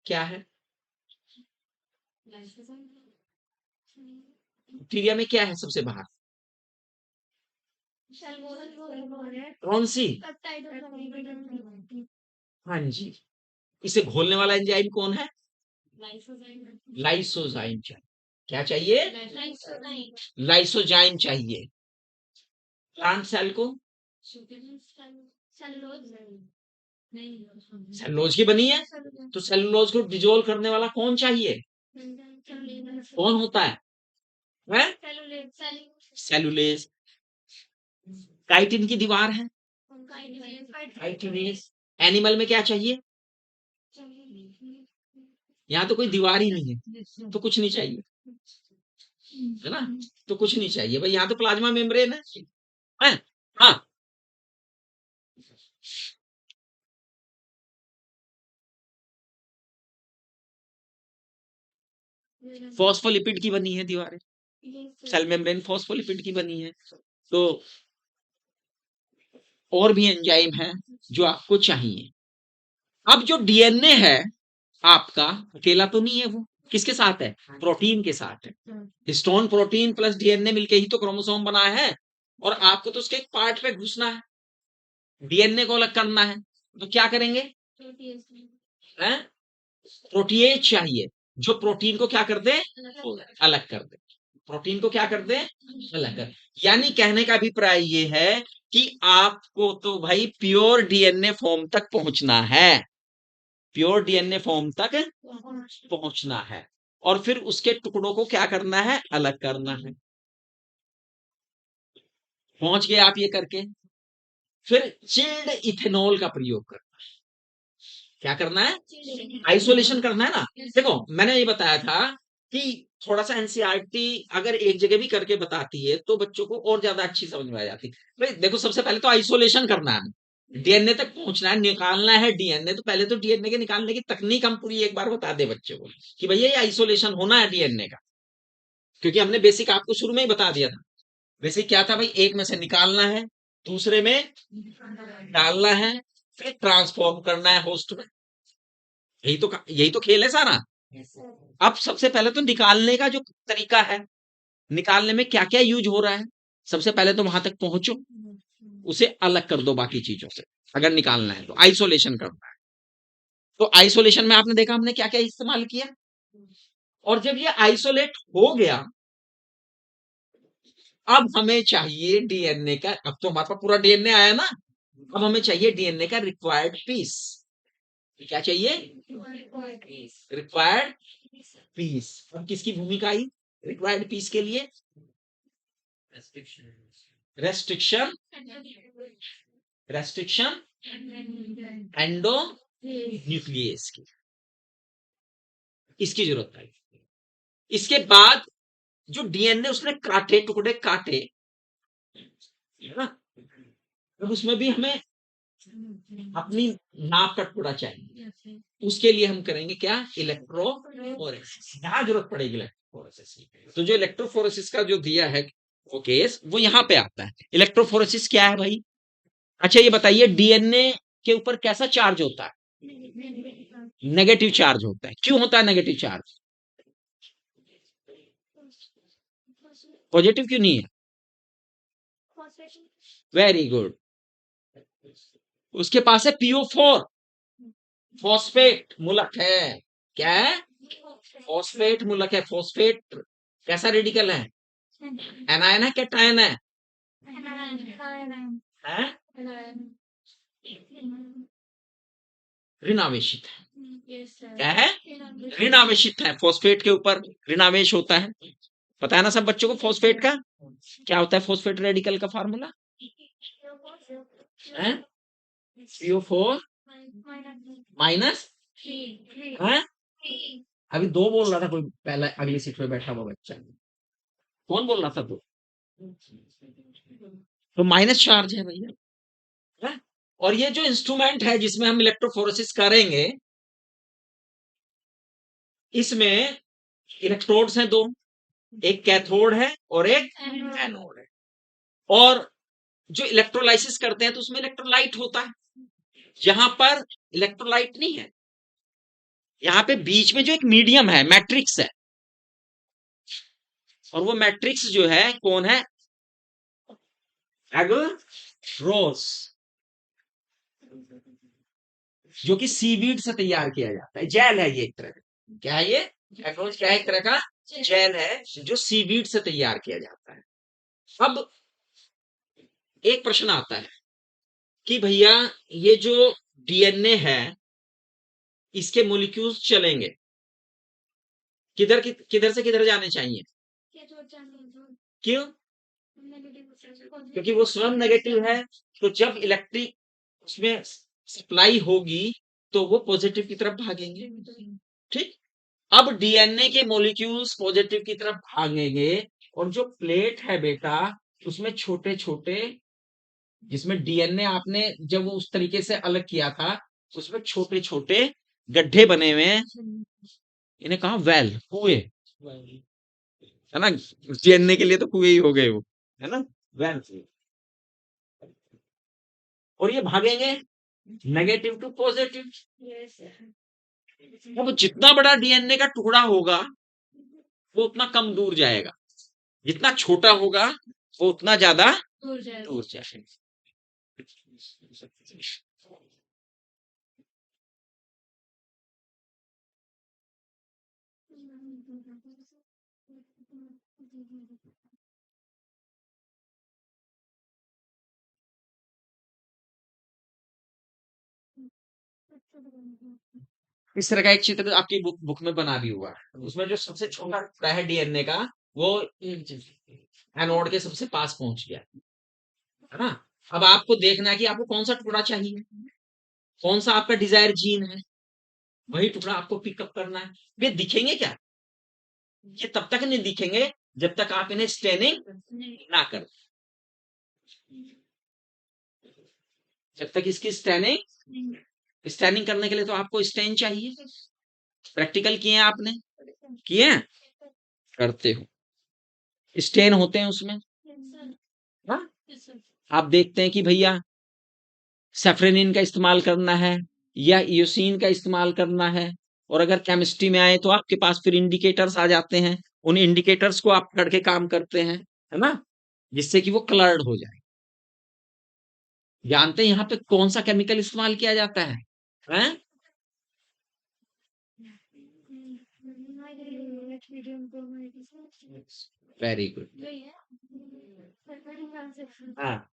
क्या है? बैक्टीरिया में क्या है सबसे बाहर? कौन सी? हाँ जी। इसे घोलने वाला एंजाइम कौन है? लाइसोजाइम चाहिए। क्या चाहिए? लाइसोजाइम चाहिए। प्लांट सेल को सेलुलोज की बनी है, तो सेलुलोज को डिजोल्व करने वाला कौन चाहिए? कौन होता है? सेलुलेज। काइटिन की दीवार है, काइटिनेज। एनिमल में क्या चाहिए? यहाँ तो कोई दीवार ही नहीं है, तो कुछ नहीं चाहिए, है ना। तो कुछ नहीं चाहिए भाई, यहाँ तो प्लाज्मा मेम्ब्रेन है? हाँ। फॉस्फोलिपिड की बनी है दीवारें, सेल मेम्ब्रेन फॉस्फोलिपिड की बनी है। तो और भी एंजाइम है जो आपको चाहिए। अब जो डीएनए है आपका, अकेला तो नहीं है वो। किसके साथ है? प्रोटीन के साथ है। हिस्टोन प्रोटीन प्लस डीएनए मिलके ही तो क्रोमोसोम बना है, और आपको तो उसके एक पार्ट पे घुसना है, डीएनए को अलग करना है। तो क्या करेंगे? हैं? प्रोटीएज चाहिए, जो प्रोटीन को क्या कर दे? अलग कर दे। प्रोटीन को क्या कर दे? अलग कर। यानी कहने का अभिप्राय ये है कि आपको तो भाई प्योर डीएनए फॉर्म तक पहुंचना है, प्योर डीएनए फॉर्म तक पहुंचना है, और फिर उसके टुकड़ों को क्या करना है? अलग करना है। पहुंच गए आप ये करके, फिर चिल्ड इथेनॉल का प्रयोग करना। क्या करना है? आइसोलेशन करना है ना। देखो मैंने ये बताया था कि थोड़ा सा एनसीईआरटी अगर एक जगह भी करके बताती है तो बच्चों को और ज्यादा अच्छी समझ में आ जाती है। भाई देखो, सबसे पहले तो आइसोलेशन करना है, डीएनए तक पहुंचना है, निकालना है डीएनए। तो पहले तो डीएनए के निकालने की तकनीक हम पूरी एक बार बता दे बच्चों को कि भैया ये आइसोलेशन होना है डीएनए का, क्योंकि हमने बेसिक आपको शुरू में ही बता दिया था। बेसिक क्या था भाई? एक में से निकालना है, दूसरे में डालना है, फिर ट्रांसफॉर्म करना है होस्ट में। यही तो खेल है सारा। अब सबसे पहले तो निकालने का जो तरीका है, निकालने में क्या क्या यूज हो रहा है, सबसे पहले तो वहां तक पहुंचो, उसे अलग कर दो बाकी चीजों से। अगर निकालना है तो आइसोलेशन करना है, तो आइसोलेशन में आपने देखा हमने क्या क्या इस्तेमाल किया। और जब ये आइसोलेट हो गया, अब हमें चाहिए डीएनए का, अब तो हमारे पास पूरा डीएनए आया ना, अब हमें चाहिए डीएनए का रिक्वायर्ड पीस। क्या चाहिए? Required piece. अब किसकी भूमिका आई रिक्वायर्ड पीस के लिए? रेस्ट्रिक्शन, रेस्ट्रिक्शन एंडो न्यूक्लियस की, इसकी जरूरत है। इसके बाद जो डीएनए उसने काटे, टुकड़े काटे, है ना, अब उसमें भी हमें अपनी नाप का टुकड़ा चाहिए। उसके लिए हम करेंगे क्या? इलेक्ट्रोफोरेसिस। यहां जरूरत पड़ेगी इलेक्ट्रोफोरेसिस की। तो जो इलेक्ट्रोफोरेसिस का जो दिया है वो केस, वो यहां पे आता है। इलेक्ट्रोफोरेसिस क्या है भाई? अच्छा ये बताइए, डीएनए के ऊपर कैसा चार्ज होता है? नेगेटिव चार्ज होता है। क्यों होता है नेगेटिव चार्ज? पॉजिटिव क्यों नहीं है? Very good. उसके पास है PO4, फॉस्फेट मूलक है। क्या है? फॉस्फेट मूलक है। फॉस्फेट कैसा रेडिकल है? एनायन है, कैटायन है? हैं? ऋणावेशित है। क्या है? ऋणावेशित है। फॉस्फेट के ऊपर ऋणावेश होता है। पता है ना सब बच्चों को फॉस्फेट का क्या होता है? फॉस्फेट रेडिकल का फार्मूला है CO4 माइनस है। अभी दो बोल रहा था कोई, पहला अगली सीट पे बैठा हुआ बच्चा। कौन बोल रहा था? तो माइनस चार्ज है भैया, है? और ये जो इंस्ट्रूमेंट है जिसमें हम इलेक्ट्रोफोरेसिस करेंगे, इसमें इलेक्ट्रोड्स हैं दो, एक कैथोड है और एक एनोड है। और जो इलेक्ट्रोलाइसिस करते हैं तो उसमें इलेक्ट्रोलाइट होता है। यहां पर इलेक्ट्रोलाइट नहीं है, यहां पे बीच में जो एक मीडियम है, मैट्रिक्स है। और वो मैट्रिक्स जो है कौन है? एगरोस, जो कि सीवीड से तैयार किया जाता है। जेल है ये एक तरह का। क्या है ये? एगरोस क्या है? एक तरह का जेल है जो सीवीड से तैयार किया जाता है। अब एक प्रश्न आता है कि भैया ये जो डीएनए है, इसके मोलिक्यूल्स चलेंगे किधर किधर से किधर जाने चाहिए? क्यों? क्योंकि वो स्वयं नेगेटिव है। तो जब इलेक्ट्रिक उसमें सप्लाई होगी तो वो पॉजिटिव की तरफ भागेंगे। ठीक। अब डीएनए के मॉलिक्यूल्स पॉजिटिव की तरफ भागेंगे, और जो प्लेट है बेटा, उसमें छोटे छोटे, जिसमें डीएनए आपने जब वो उस तरीके से अलग किया था, उसमें छोटे छोटे गड्ढे बने हुए हैं। इन्हें कहा वेल, कुएं, है ना? डीएनए के लिए तो कुएं ही हो गए वो, है ना? वेल। और ये भागेंगे नेगेटिव टू पॉजिटिव। अब जितना बड़ा डीएनए का टुकड़ा होगा वो उतना कम दूर जाएगा, जितना छोटा होगा वो उतना ज्यादा दूर जाएगा। इस तरह का एक चित्र आपकी बुक में बना भी हुआ है। उसमें जो सबसे छोटा टुकड़ा है डीएनए का, वो एनोड के सबसे पास पहुंच गया, है ना? अब आपको देखना है कि आपको कौन सा टुकड़ा चाहिए, कौन सा आपका डिजायर जीन है, वही टुकड़ा आपको पिकअप करना है। वे दिखेंगे क्या? ये तब तक नहीं दिखेंगे जब तक आप इन्हें स्टेनिंग ना करो। जब तक इसकी स्टैनिंग करने के लिए तो आपको स्टेन चाहिए। प्रैक्टिकल किए हैं आपने? किए हैं? करते हो, स्टेन होते हैं उसमें। हाँ? आप देखते हैं कि भैया सेफ्रेनिन का इस्तेमाल करना है या इयोसिन का इस्तेमाल करना है। और अगर केमिस्ट्री में आए तो आपके पास फिर इंडिकेटर्स आ जाते हैं, उन इंडिकेटर्स को आप पकड़ के काम करते हैं, है ना, जिससे कि वो कलर्ड हो जाए। जानते हैं यहाँ पे कौन सा केमिकल इस्तेमाल किया जाता है? हैं? Very good. हाँ,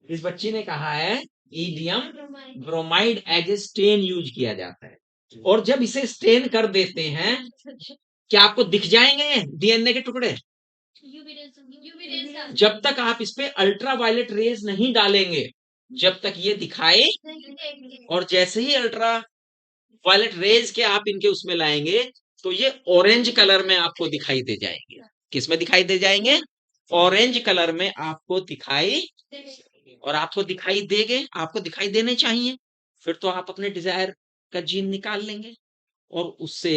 इस बच्ची ने कहा है ethidium bromide as a stain use किया जाता है। और जब इसे स्टेन कर देते हैं, क्या आपको दिख जाएंगे डीएनए के टुकड़े? जब तक आप इस पे अल्ट्रा वायलेट रेज नहीं डालेंगे, जब तक ये दिखाए, और जैसे ही अल्ट्रा वायलेट रेज के आप इनके उसमें लाएंगे तो ये ऑरेंज कलर में आपको दिखाई दे जाएंगे। किस में दिखाई दे जाएंगे? ऑरेंज कलर में आपको दिखाई, और आपको दिखाई देंगे, आपको दिखाई देने चाहिए। फिर तो आप अपने डिजायर का जीन निकाल लेंगे और उससे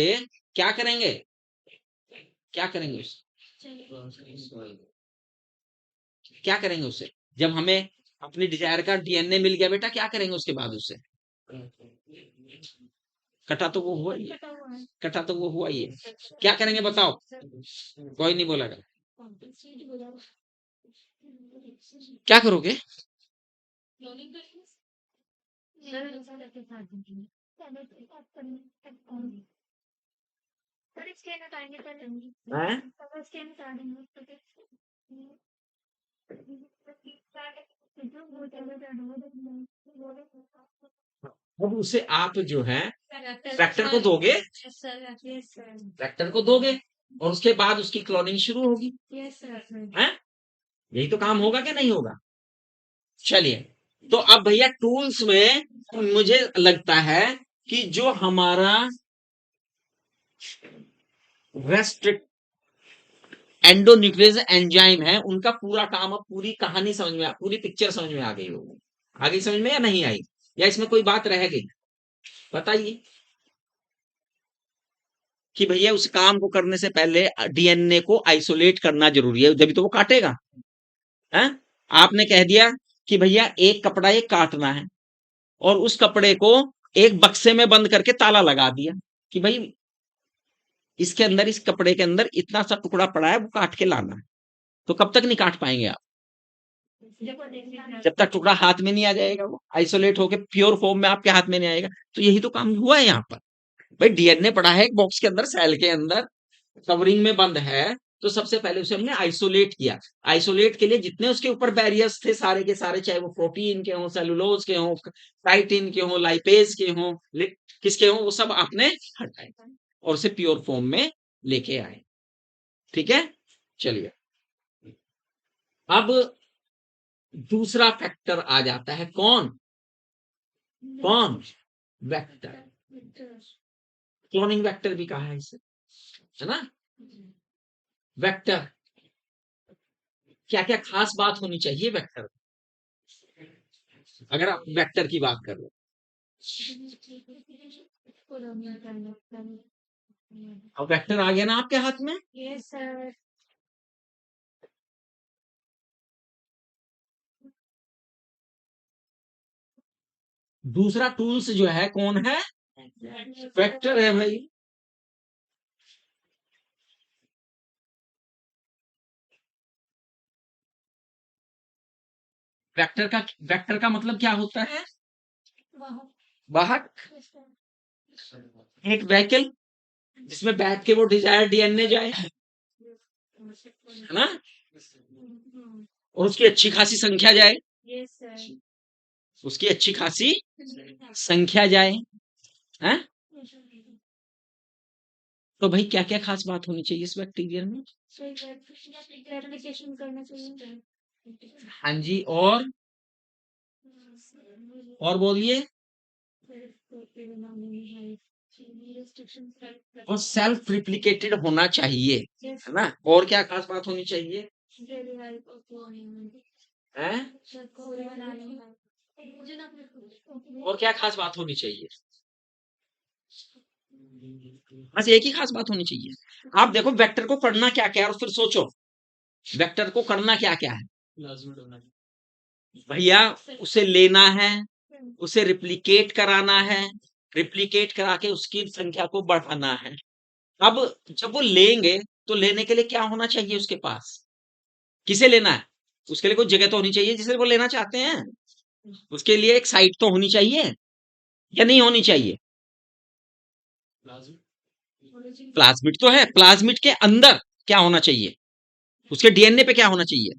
क्या करेंगे? क्या करेंगे उससे? क्या करेंगे उससे? जब हमें अपनी डिजायर का डीएनए मिल गया बेटा, क्या करेंगे उसके बाद उससे? कटा तो वो हुआ ही है, कटा तो वो हुआ ही है। क्या करेंगे बताओ? कोई नहीं बोलेगा। क्या करोगे? हैं? अब उसे आप जो है ट्रैक्टर को दोगे, ट्रैक्टर को दोगे, और उसके बाद उसकी क्लोनिंग शुरू होगी, हैं? यही तो काम होगा क्या नहीं होगा? चलिए, तो अब भैया टूल्स में मुझे लगता है कि जो हमारा रेस्ट एंडोन्यूक्लियस एंजाइम है, उनका पूरा काम, अब पूरी कहानी समझ में, पूरी पिक्चर समझ में आ गई होगी। आ गई समझ में या नहीं आई? या इसमें कोई बात रह गई? बताइए कि भैया उस काम को करने से पहले डीएनए को आइसोलेट करना जरूरी है, जब तो वो काटेगा। है? आपने कह दिया कि भैया एक कपड़ा एक काटना है, और उस कपड़े को एक बक्से में बंद करके ताला लगा दिया कि भाई इसके अंदर, इस कपड़े के अंदर इतना सा टुकड़ा पड़ा है, वो काट के लाना है। तो कब तक नहीं काट पाएंगे आप? जब तक टुकड़ा हाथ में नहीं आ जाएगा, वो आइसोलेट होके प्योर फॉर्म में आपके हाथ में नहीं आएगा। तो यही तो काम हुआ है यहाँ पर। भाई डीएनए पड़ा है एक बॉक्स के अंदर, सेल के अंदर कवरिंग में बंद है, तो सबसे पहले उसे हमने आइसोलेट किया। आइसोलेट के लिए जितने उसके ऊपर बैरियर्स थे सारे के सारे, चाहे वो प्रोटीन के हों, सेलुलोज के हों, काइटिन के हों, लाइपेज के हों, किसके हों, वो सब आपने हटाए और उसे प्योर फॉर्म में लेके आए। ठीक है, चलिए। अब दूसरा फैक्टर आ जाता है, कौन? कौन? वेक्टर। क्लोनिंग वेक्टर भी कहा है इसे, है ना? वेक्टर, क्या क्या खास बात होनी चाहिए वेक्टर, अगर आप वेक्टर की बात कर रहे हो? अब वेक्टर आ गया ना आपके हाथ में। Yes sir. दूसरा टूल्स जो है कौन है? वेक्टर है भाई। वेक्टर का मतलब क्या होता है? वाहक। एक व्हीकल जिसमें बैठ के वो डिजायर डीएनए जाए, है ना, और उसकी अच्छी खासी संख्या जाए, यस सर। उसकी अच्छी खासी संख्या जाए, है? तो भाई क्या क्या खास बात होनी चाहिए इस बैक्टीरिया में? एप्लीकेशन करना चाहिए। हाँ जी, और बोलिए। और सेल्फ रिप्लिकेटेड होना चाहिए, है ना? और क्या खास बात होनी चाहिए? हैं? और क्या खास बात होनी चाहिए? बस एक ही खास बात होनी चाहिए। आप देखो वेक्टर को करना क्या क्या है, और फिर सोचो वेक्टर को करना क्या क्या है। भैया उसे लेना है, उसे रिप्लिकेट कराना है, रिप्लिकेट करा के उसकी संख्या को बढ़ाना है। अब जब वो लेंगे तो लेने के लिए क्या होना चाहिए उसके पास? किसे लेना है? उसके लिए कोई जगह तो होनी चाहिए जिसे वो लेना चाहते हैं। उसके लिए एक साइट तो होनी चाहिए या नहीं होनी चाहिए? प्लाज्मिड तो है, प्लाज्मिड के अंदर क्या होना चाहिए? उसके डीएनए पे क्या होना चाहिए?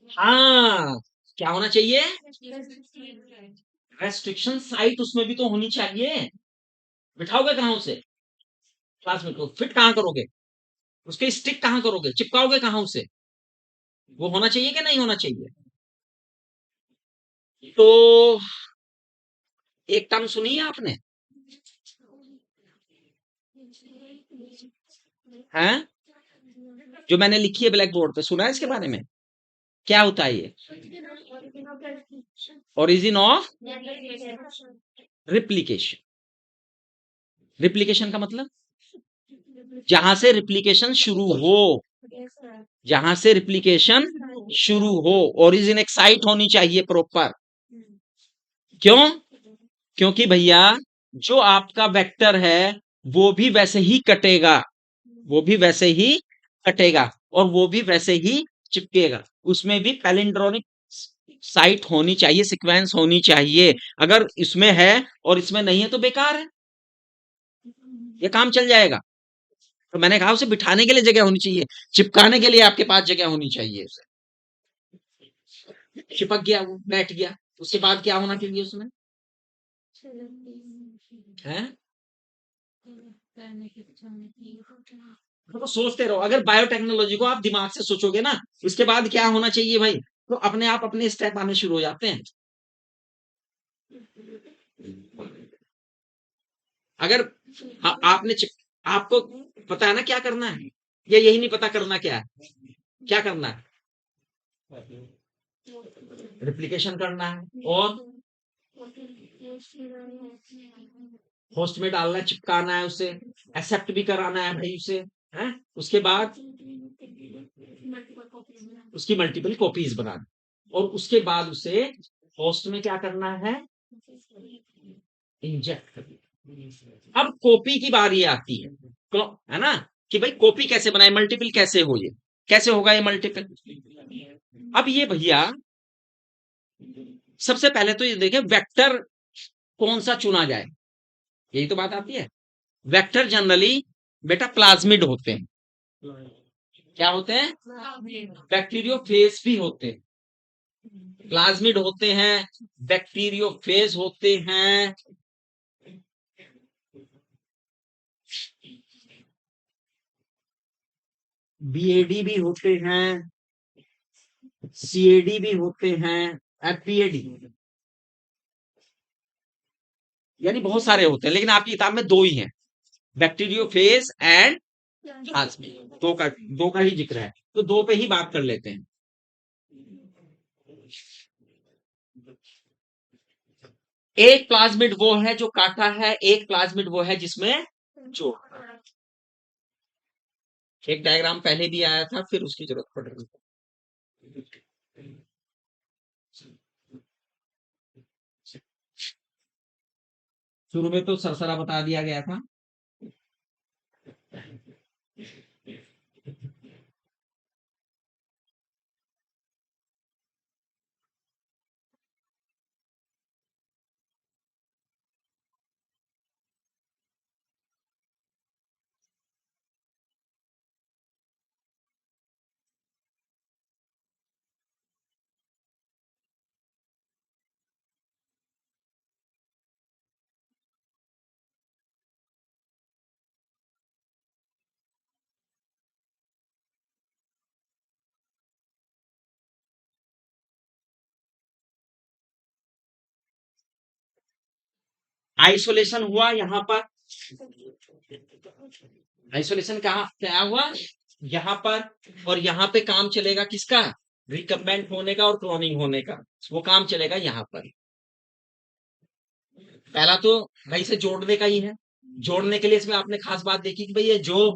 हाँ, क्या होना चाहिए? रेस्ट्रिक्शन साइट उसमें भी तो होनी चाहिए। बिठाओगे कहां उसे? प्लाज्मिड को फिट कहां करोगे? उसके स्टिक कहां करोगे? चिपकाओगे कहां उसे? वो होना चाहिए कि नहीं होना चाहिए? तो एक टर्म सुनी है आपने? हैं? जो मैंने लिखी है ब्लैक बोर्ड पे, सुना है इसके बारे में? क्या होता है ये? Origin of replication. रिप्लिकेशन का मतलब जहां से रिप्लिकेशन शुरू हो, जहां से रिप्लिकेशन शुरू हो, ओरिजिन एक साइट होनी चाहिए प्रॉपर। क्यों? क्योंकि भैया जो आपका वेक्टर है वो भी वैसे ही कटेगा, वो भी वैसे ही कटेगा और वो भी वैसे ही चिपकेगा। उसमें भी पैलिंड्रोमिक साइट होनी चाहिए, सीक्वेंस होनी चाहिए। अगर इसमें है और इसमें नहीं है तो बेकार है, ये काम चल जाएगा। तो मैंने कहा उसे बिठाने के लिए जगह होनी चाहिए, चिपकाने के लिए आपके पास जगह होनी चाहिए। उसे चिपक गया, वो बैठ गया, उसके बाद क्या होना चाहिए उसमें? है तो सोचते रहो, अगर बायोटेक्नोलॉजी को आप दिमाग से सोचोगे ना, उसके बाद क्या होना चाहिए भाई, तो अपने आप अपने स्टेप आने शुरू हो जाते हैं। अगर आपने आपको पता है ना क्या करना है, या यही नहीं पता करना क्या है? क्या करना है? रिप्लिकेशन करना है और होस्ट में डालना है, चिपकाना है उसे, एक्सेप्ट भी कराना है भाई उसे, है? उसके बाद उसकी मल्टीपल कॉपीज बनाना और उसके बाद उसे होस्ट में क्या करना है? इंजेक्ट करना। अब कॉपी की बारी आती है ना, कि भाई कॉपी कैसे बनाए, मल्टीपल कैसे हो, ये कैसे होगा ये मल्टीपल? अब ये भैया सबसे पहले तो ये देखें वेक्टर कौन सा चुना जाए, यही तो बात आती है। वेक्टर जनरली बेटा प्लाज्मिड होते हैं। क्या होते हैं? बैक्टीरियोफेज भी होते हैं, प्लाज्मिड होते हैं, बैक्टीरियोफेज होते हैं, बीएडी भी होते हैं, सीएडी भी होते हैं, एफपीएडी, यानी बहुत सारे होते हैं, लेकिन आपकी किताब में दो ही हैं, बैक्टीरियोफेज एंड प्लाज्मिड। दो का ही जिक्र है, तो दो पे ही बात कर लेते हैं। एक प्लाज्मिड वो है जो काटा है, एक प्लाज्मिड वो है जिसमें जोड़। एक डायग्राम पहले भी आया था, फिर उसकी जरूरत पड़ रही है। शुरू में तो सरसरा बता दिया गया था। आइसोलेशन हुआ यहां पर, आइसोलेशन कहा क्या हुआ? यहां पर, और यहां पे काम चलेगा किसका? रिकम्बेंट होने का और क्लोनिंग होने का, वो काम चलेगा यहां पर। पहला तो भाई से जोड़ने का ही है, जोड़ने के लिए इसमें आपने खास बात देखी कि भाई ये जो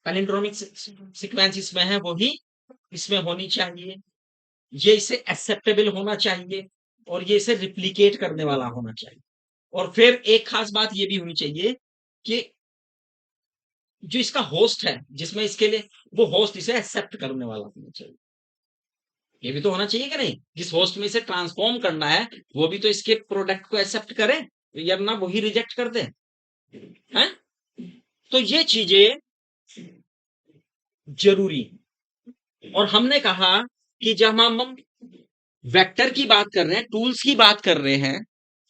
पैलिंड्रोमिक सीक्वेंस इसमें है वही इसमें होनी चाहिए, ये इसे एक्सेप्टेबल होना चाहिए, और ये इसे रिप्लिकेट करने वाला होना चाहिए। और फिर एक खास बात ये भी होनी चाहिए कि जो इसका होस्ट है जिसमें इसके लिए, वो होस्ट इसे एक्सेप्ट करने वाला होना चाहिए। ये भी तो होना चाहिए कि नहीं, जिस होस्ट में इसे ट्रांसफॉर्म करना है वो भी तो इसके प्रोडक्ट को एक्सेप्ट करे, या ना वही रिजेक्ट कर दे। हैं? तो ये चीजें जरूरी है। और हमने कहा कि जब हम वेक्टर की बात कर रहे हैं, टूल्स की बात कर रहे हैं,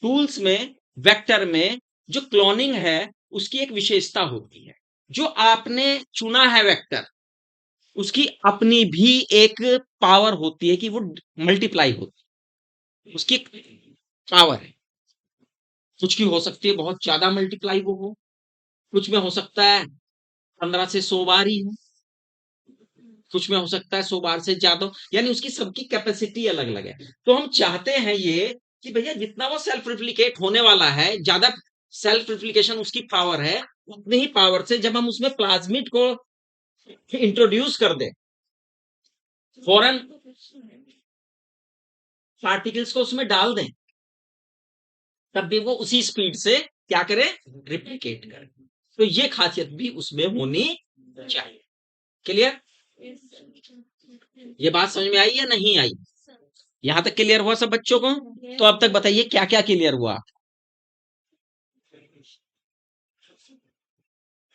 टूल्स में, वेक्टर में जो क्लोनिंग है उसकी एक विशेषता होती है। जो आपने चुना है वेक्टर, उसकी अपनी भी एक पावर होती है कि वो मल्टीप्लाई होती है, उसकी पावर है। कुछ की हो सकती है बहुत ज्यादा मल्टीप्लाई वो हो, कुछ में हो सकता है 15 से 100 बार ही हो, कुछ में हो सकता है 100 बार से ज्यादा हो, यानी उसकी सबकी कैपेसिटी अलग अलग है। तो हम चाहते हैं ये कि भैया जितना वो सेल्फ रिप्लिकेट होने वाला है, ज्यादा सेल्फ रिप्लिकेशन उसकी पावर है, उतनी ही पावर से जब हम उसमें प्लाज्मिड को इंट्रोड्यूस कर दें, फॉरेन पार्टिकल्स को उसमें डाल दें, तब भी वो उसी स्पीड से क्या करे, रिप्लिकेट करे। तो ये खासियत भी उसमें होनी चाहिए। क्लियर? ये बात समझ में आई या नहीं आई? यहां तक क्लियर हुआ सब बच्चों को? तो अब तक बताइए क्या क्या क्लियर हुआ,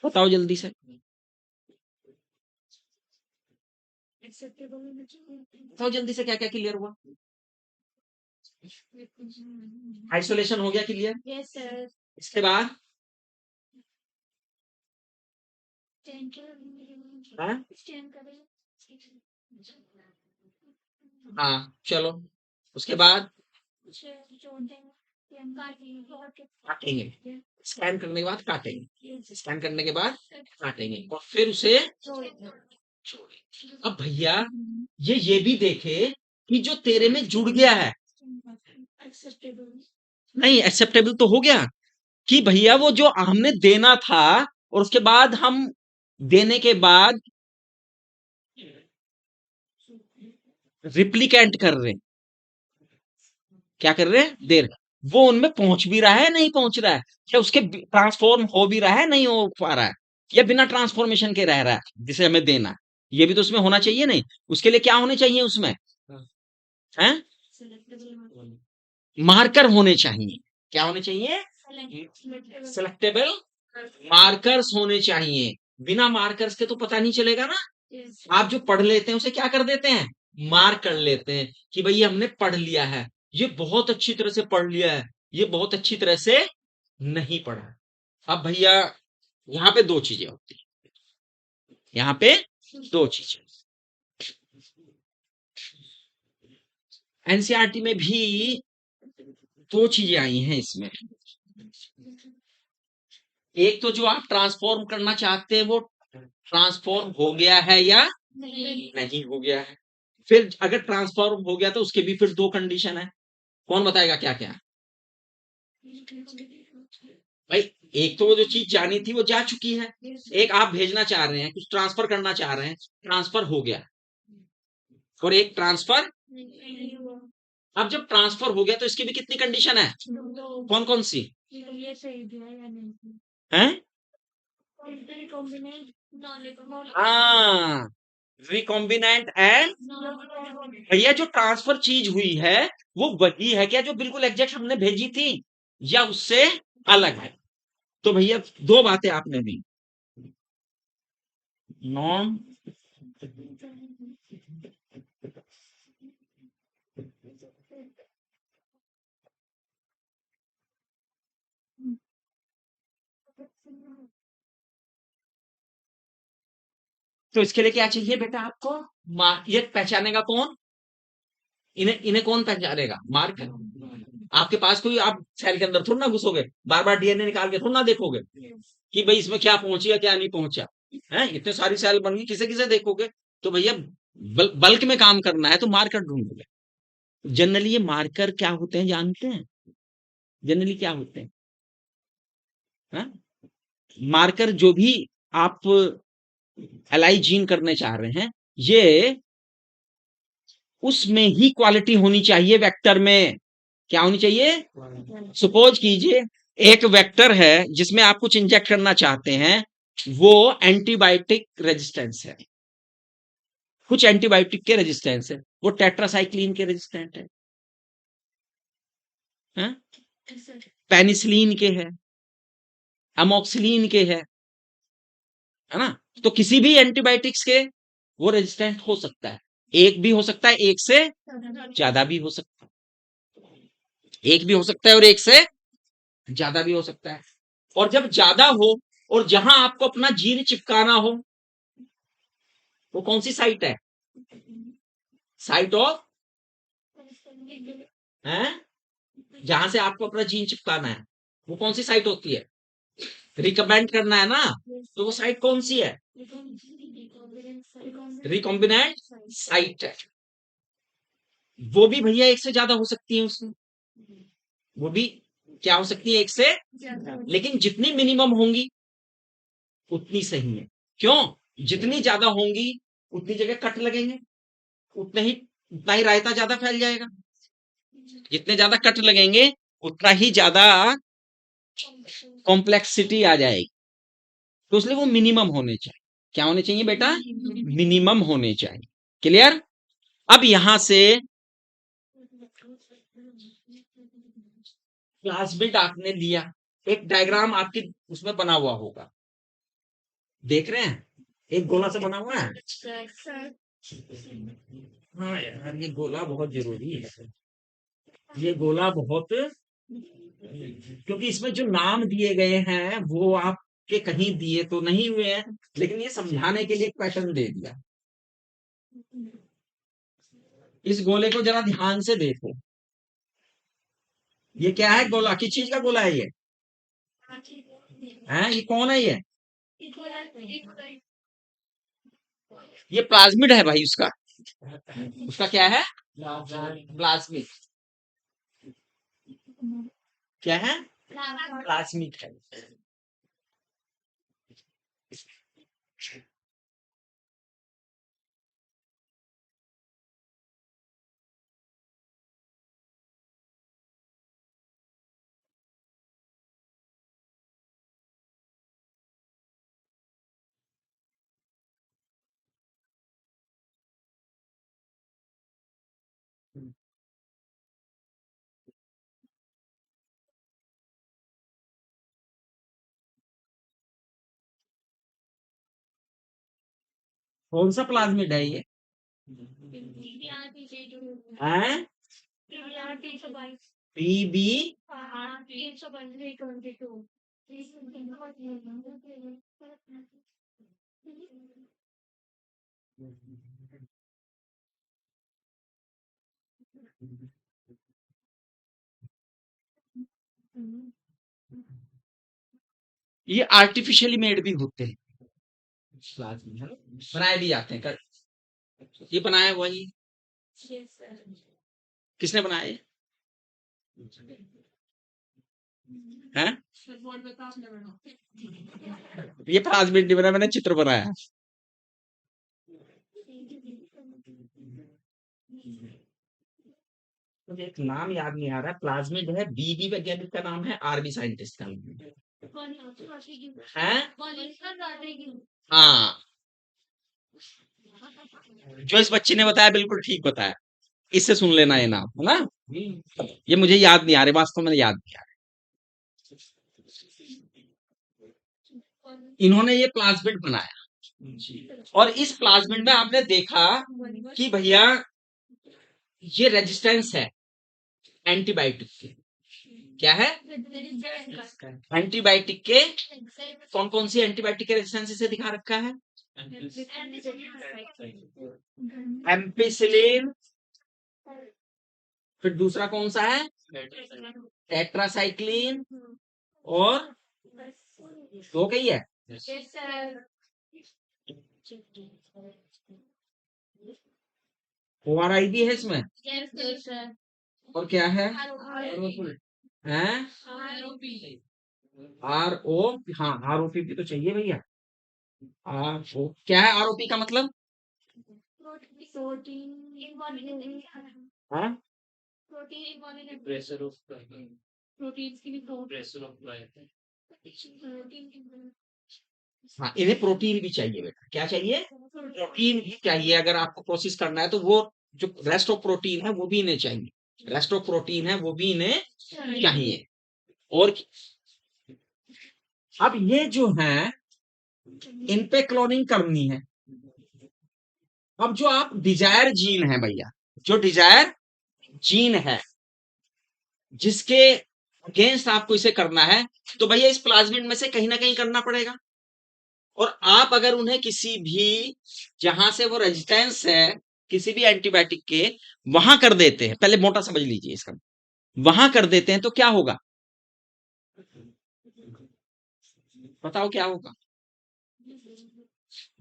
बताओ जल्दी से, बताओ जल्दी से क्या क्या क्लियर हुआ। आइसोलेशन हो गया क्लियर? Yes sir. इसके बाद हाँ हाँ, चलो उसके बाद काटेंगे, स्कैन करने के बाद काटेंगे, स्कैन करने के बाद काटेंगे, और फिर उसे छोड़ेंगे। अब भैया ये भी देखे कि जो तेरे में जुड़ गया है, नहीं एक्सेप्टेबल तो हो गया, कि भैया वो जो हमने देना था और उसके बाद हम देने के बाद रिप्लिकेंट कर रहे हैं, क्या कर रहे हैं, दे रहे, वो उनमें पहुंच भी रहा है नहीं पहुंच रहा है, क्या उसके ट्रांसफॉर्म हो भी रहा है नहीं हो पा रहा है, या बिना ट्रांसफॉर्मेशन के रह रहा है जिसे हमें देना है, ये भी तो उसमें होना चाहिए नहीं। उसके लिए क्या होने चाहिए उसमें, हैं, मार्कर होने चाहिए। क्या होने चाहिए, सिलेक्टेबल मार्कर्स होने चाहिए। बिना मार्कर्स के तो पता नहीं चलेगा ना। आप जो पढ़ लेते हैं उसे क्या कर देते हैं, मार्क कर लेते हैं कि भाई हमने पढ़ लिया है, ये बहुत अच्छी तरह से पढ़ लिया है, ये बहुत अच्छी तरह से नहीं पढ़ा। अब भैया यहाँ पे दो चीजें होती है, यहाँ पे दो चीजें, एनसीईआरटी में भी दो चीजें आई हैं इसमें। एक तो जो आप ट्रांसफॉर्म करना चाहते हैं वो ट्रांसफॉर्म हो गया है या नहीं हो गया है। फिर अगर ट्रांसफॉर्म हो गया तो उसके भी फिर दो कंडीशन है, कौन बताएगा क्या क्या। भाई एक तो वो जो चीज जानी थी वो जा चुकी है, एक आप भेजना चाह रहे हैं, कुछ ट्रांसफर करना चाह रहे हैं, ट्रांसफर हो गया, और एक ट्रांसफर, अब जब ट्रांसफर हो गया तो इसकी भी कितनी कंडीशन है, कौन कौन सी हैं, हाँ, रिकॉम्बिनेंट एंड, भैया जो ट्रांसफर चीज हुई है वो वही है क्या जो बिल्कुल एग्जैक्ट हमने भेजी थी, या उससे अलग है। तो भैया दो बातें आपने दी, नॉन तो इसके लिए क्या चाहिए बेटा आपको, ये पहचानेगा कौन, इन्हें इन्हें कौन पहचानेगा, मार्कर। आपके पास कोई, आप सेल के अंदर थोड़ा ना घुसोगे, बार बार डीएनए निकाल के थोड़ा ना देखोगे कि भाई इसमें क्या पहुंची क्या नहीं पहुंचा है, इतने सारी सेल बन गई, किसे किसे देखोगे। तो भैया बल्क में काम करना है तो मार्कर ढूंढोगे। जनरली ये मार्कर क्या होते हैं जानते हैं, जनरली क्या होते हैं, हाँ? मार्कर जो भी आप एलाई जीन करने चाह रहे हैं, ये उसमें ही क्वालिटी होनी चाहिए वेक्टर में। क्या होनी चाहिए? सपोज कीजिए एक वेक्टर है जिसमें आप कुछ इंजेक्ट करना चाहते हैं, वो एंटीबायोटिक रेजिस्टेंस है, कुछ एंटीबायोटिक के रेजिस्टेंस है, वो टेट्रासाइक्लिन के रेजिस्टेंट है, पेनिसिलिन के है, अमोक्सिलिन के है ना? तो किसी भी एंटीबायोटिक्स के वो रेजिस्टेंट हो सकता है, एक भी हो सकता है, एक से ज्यादा भी हो सकता है, एक भी हो सकता है और एक से ज्यादा भी हो सकता है। और जब ज्यादा हो और जहां आपको अपना जीन चिपकाना हो, वो कौन सी साइट है? साइट ऑफ है, जहां से आपको अपना जीन चिपकाना है, वो कौन सी साइट होती है? रिकमेंड करना है ना, तो वो साइट कौन सी है? रिकॉम्बिनेंट साइट है। वो भी भैया एक से ज्यादा हो सकती है उसमें, वो भी क्या हो सकती है? एक से, लेकिन जितनी मिनिमम होंगी उतनी सही है। क्यों? जितनी ज्यादा होंगी उतनी जगह कट लगेंगे, उतना ही रायता ज्यादा फैल जाएगा। जितने ज्यादा कट लगेंगे उतना ही ज्यादा कॉम्प्लेक्सिटी आ जाएगी। तो इसलिए वो मिनिमम होने चाहिए। क्या होने चाहिए बेटा? मिनिमम होने चाहिए। क्लियर? अब यहां से प्लाज्मिड आपने लिया, एक डायग्राम आपकी उसमें बना हुआ होगा, देख रहे हैं? एक गोला से बना हुआ है। हाँ यार, ये गोला बहुत जरूरी है, ये गोला बहुत, क्योंकि इसमें जो नाम दिए गए हैं वो आपके कहीं दिए तो नहीं हुए हैं, लेकिन ये समझाने के लिए पैटर्न दे दिया। इस गोले को जरा ध्यान से देखो, ये क्या है? गोला, किस चीज का गोला है ये? है ये कौन है ये? ये प्लाज्मिड है भाई उसका। उसका क्या है? प्लाज्मिड। क्या है? प्लाज्मिड है। कौन सा प्लाज्मिड है ये? है पीबी। ये आर्टिफिशियली मेड भी होते हैं प्लाज्मिड, है ना? बनाए भी जाते हैं ये बनाया हुआ ही किसने बनाया है? ये प्लाज्मिड नहीं बना, मैंने चित्र बनाया। मुझे एक नाम याद नहीं आ रहा, प्लाज्मिड है, बीबी वैज्ञानिक का नाम है, आरबी साइंटिस्ट का है। हाँ, जो इस बच्ची ने बताया बिल्कुल ठीक बताया, इससे सुन लेना ये नाम, है ना? ये मुझे याद नहीं आ रहे, वास्तव में याद नहीं आ रहे। इन्होंने ये प्लाज्मिड बनाया और इस प्लाज्मिड में आपने देखा कि भैया ये रेजिस्टेंस है एंटीबायोटिक के। क्या है? एंटीबायोटिक के। कौन कौन सी एंटीबायोटिक के रेजिस्टेंस इसे दिखा रखा है? एम्पिसिलिन, फिर दूसरा कौन सा है? टेट्रासाइक्लिन, और दो कही है? ORI भी है इसमें, और क्या है? हैं? RO, हाँ ROP भी तो चाहिए भैया। RO क्या है? ROP का मतलब प्रोटीन इम्पॉर्टेंट हाँ protein important pressure of protein की भी प्रेशर ऑफ प्रोटीन हाँ, इन्हें प्रोटीन भी चाहिए बेटा, क्या चाहिए, प्रोटीन भी चाहिए। अगर आपको प्रोसेस करना है तो वो जो रेस्ट ऑफ प्रोटीन है वो भी इन्हें चाहिए, रेस्ट ऑफ प्रोटीन है वो भी इन्हें चाहिए। और अब ये जो है इन पे क्लोनिंग करनी है। अब जो आप डिजायर जीन है भैया, जो डिजायर जीन है जिसके अगेंस्ट आपको इसे करना है, तो भैया इस प्लाज्मिड में से कहीं ना कहीं करना पड़ेगा। और आप अगर उन्हें किसी भी जहां से वो रेजिस्टेंस है किसी भी एंटीबायोटिक के वहां कर देते हैं, पहले मोटा समझ लीजिए इसका, वहां कर देते हैं तो क्या होगा, बताओ क्या होगा।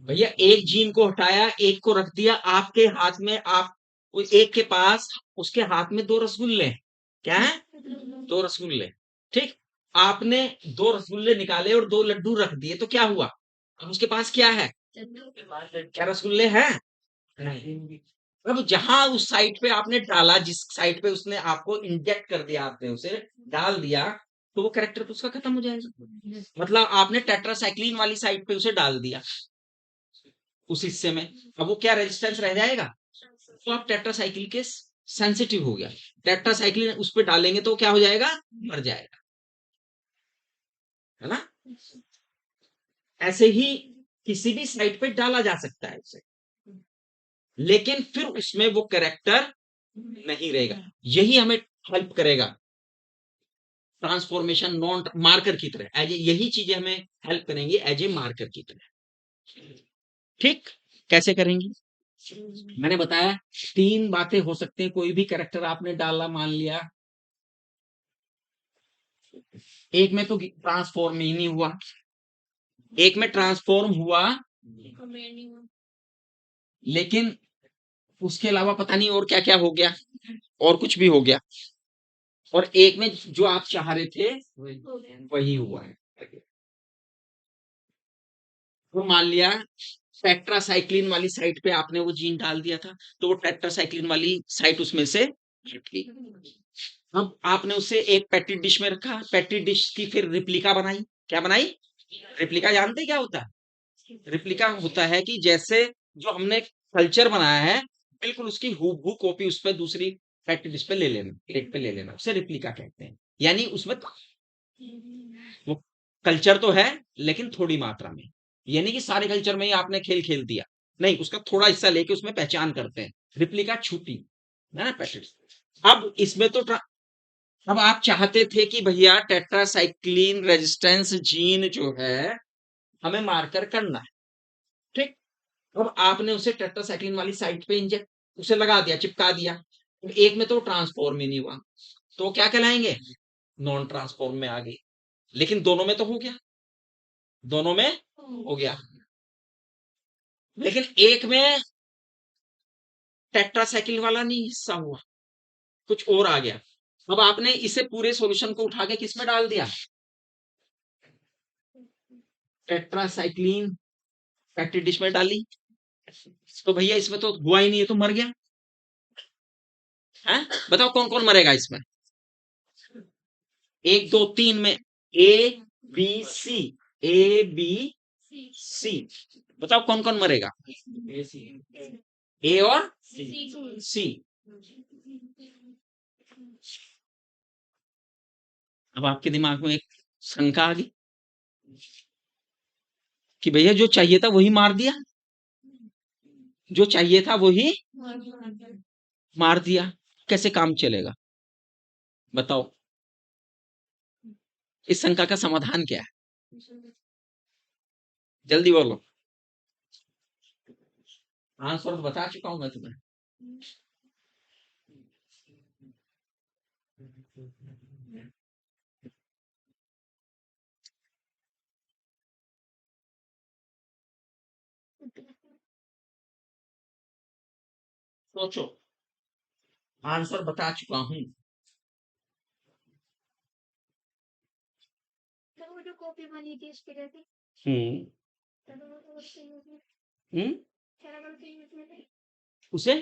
भैया एक जीन को हटाया, एक को रख दिया आपके हाथ में, आप एक के पास उसके हाथ में दो रसगुल्ले हैं। क्या है, दो रसगुल्ले, ठीक। आपने दो रसगुल्ले निकाले और दो लड्डू रख दिए तो क्या हुआ, अब उसके पास क्या है, क्या रसगुल्ले हैं, नहीं। अब जहां उस साइट पे आपने डाला, जिस साइट पे उसने आपको इंजेक्ट कर दिया, आपने उसे डाल दिया, तो वो कैरेक्टर तो उसका खत्म हो जाएगा। मतलब आपने टेट्रासाइक्लिन वाली साइट पे उसे डाल दिया उस हिस्से में, अब वो क्या रेजिस्टेंस रह जाएगा, तो आप टेट्रासाइक्लिन के सेंसिटिव हो गया, टेट्रासाइक्लिन उस पर डालेंगे तो क्या हो जाएगा, मर जाएगा, है ना। ऐसे ही किसी भी साइट पे डाला जा सकता है उसे, लेकिन फिर उसमें वो कैरेक्टर नहीं रहेगा। यही हमें हेल्प करेगा ट्रांसफॉर्मेशन नॉन मार्कर की तरह, एज यही चीजें हमें हेल्प करेंगी एज ए मार्कर की तरह। ठीक, कैसे करेंगी, मैंने बताया तीन बातें हो सकती हैं। कोई भी कैरेक्टर आपने डाला, मान लिया एक में तो ट्रांसफॉर्म ही नहीं हुआ, एक में ट्रांसफॉर्म हुआ लेकिन उसके अलावा पता नहीं और क्या क्या हो गया, और कुछ भी हो गया, और एक में जो आप चाह रहे थे वही हुआ है। तो मान लिया टेट्रासाइक्लिन वाली साइट पे आपने वो जीन डाल दिया था, तो वो टेट्रासाइक्लिन वाली साइट उसमें से हट गई। अब आपने उसे एक पेटी डिश में रखा, पेटी डिश की फिर रिप्लिका बनाई, क्या बनाई, रिप्लिका जानते क्या होता है, रिप्लिका होता है कि जैसे जो हमने कल्चर बनाया है बिल्कुल उसकी हूबहू कॉपी उस पर दूसरी पेटी डिश पे ले लेना, प्लेट पे ले लेना, उसे रिप्लिका कहते हैं। यानी उसमें वो कल्चर तो है लेकिन थोड़ी मात्रा में, यानी कि सारे कल्चर में ही आपने खेल खेल दिया, नहीं, उसका थोड़ा हिस्सा लेके उसमें पहचान करते हैं, रिप्लिका छूटी है ना पैकेट। अब इसमें तो अब आप चाहते थे कि भैया टेट्रासाइक्लिन रेजिस्टेंस जीन जो है हमें मार्कर करना है, ठीक। अब आपने उसे टेट्रासाइक्लिन वाली साइट पे इंजेक्ट उसे लगा दिया, चिपका दिया, एक में तो ट्रांसफॉर्म ही नहीं हुआ, तो क्या कहलाएंगे, नॉन ट्रांसफॉर्म में आ गई। लेकिन दोनों में तो हो गया, दोनों में हो गया, लेकिन एक में टेट्रासाइकिल वाला नहीं हिस्सा हुआ, कुछ और आ गया। अब आपने इसे पूरे सॉल्यूशन को उठा के किस में डाल दिया, टेट्रासाइक्लिन फैक्ट्री डिश में डाली, तो भैया इसमें तो हुआ ही नहीं है, तो मर गया है। बताओ कौन कौन मरेगा इसमें, एक दो तीन में, A B C, A B C, बताओ कौन कौन मरेगा, ए और सी। अब आपके दिमाग में एक शंका आ गई कि भैया जो चाहिए था वही मार दिया, जो चाहिए था वही मार दिया, कैसे काम चलेगा, बताओ इस शंका का समाधान क्या है, जल्दी बोलो। आंसर तो बता चुका हूं मैं तुम्हें, सोचो, आंसर बता चुका हूं। वो जो कॉपी बनी थी उसके लिए थी हम्म तो वो तो उसके यूज में हम्म कैरामल के यूज में थे उसे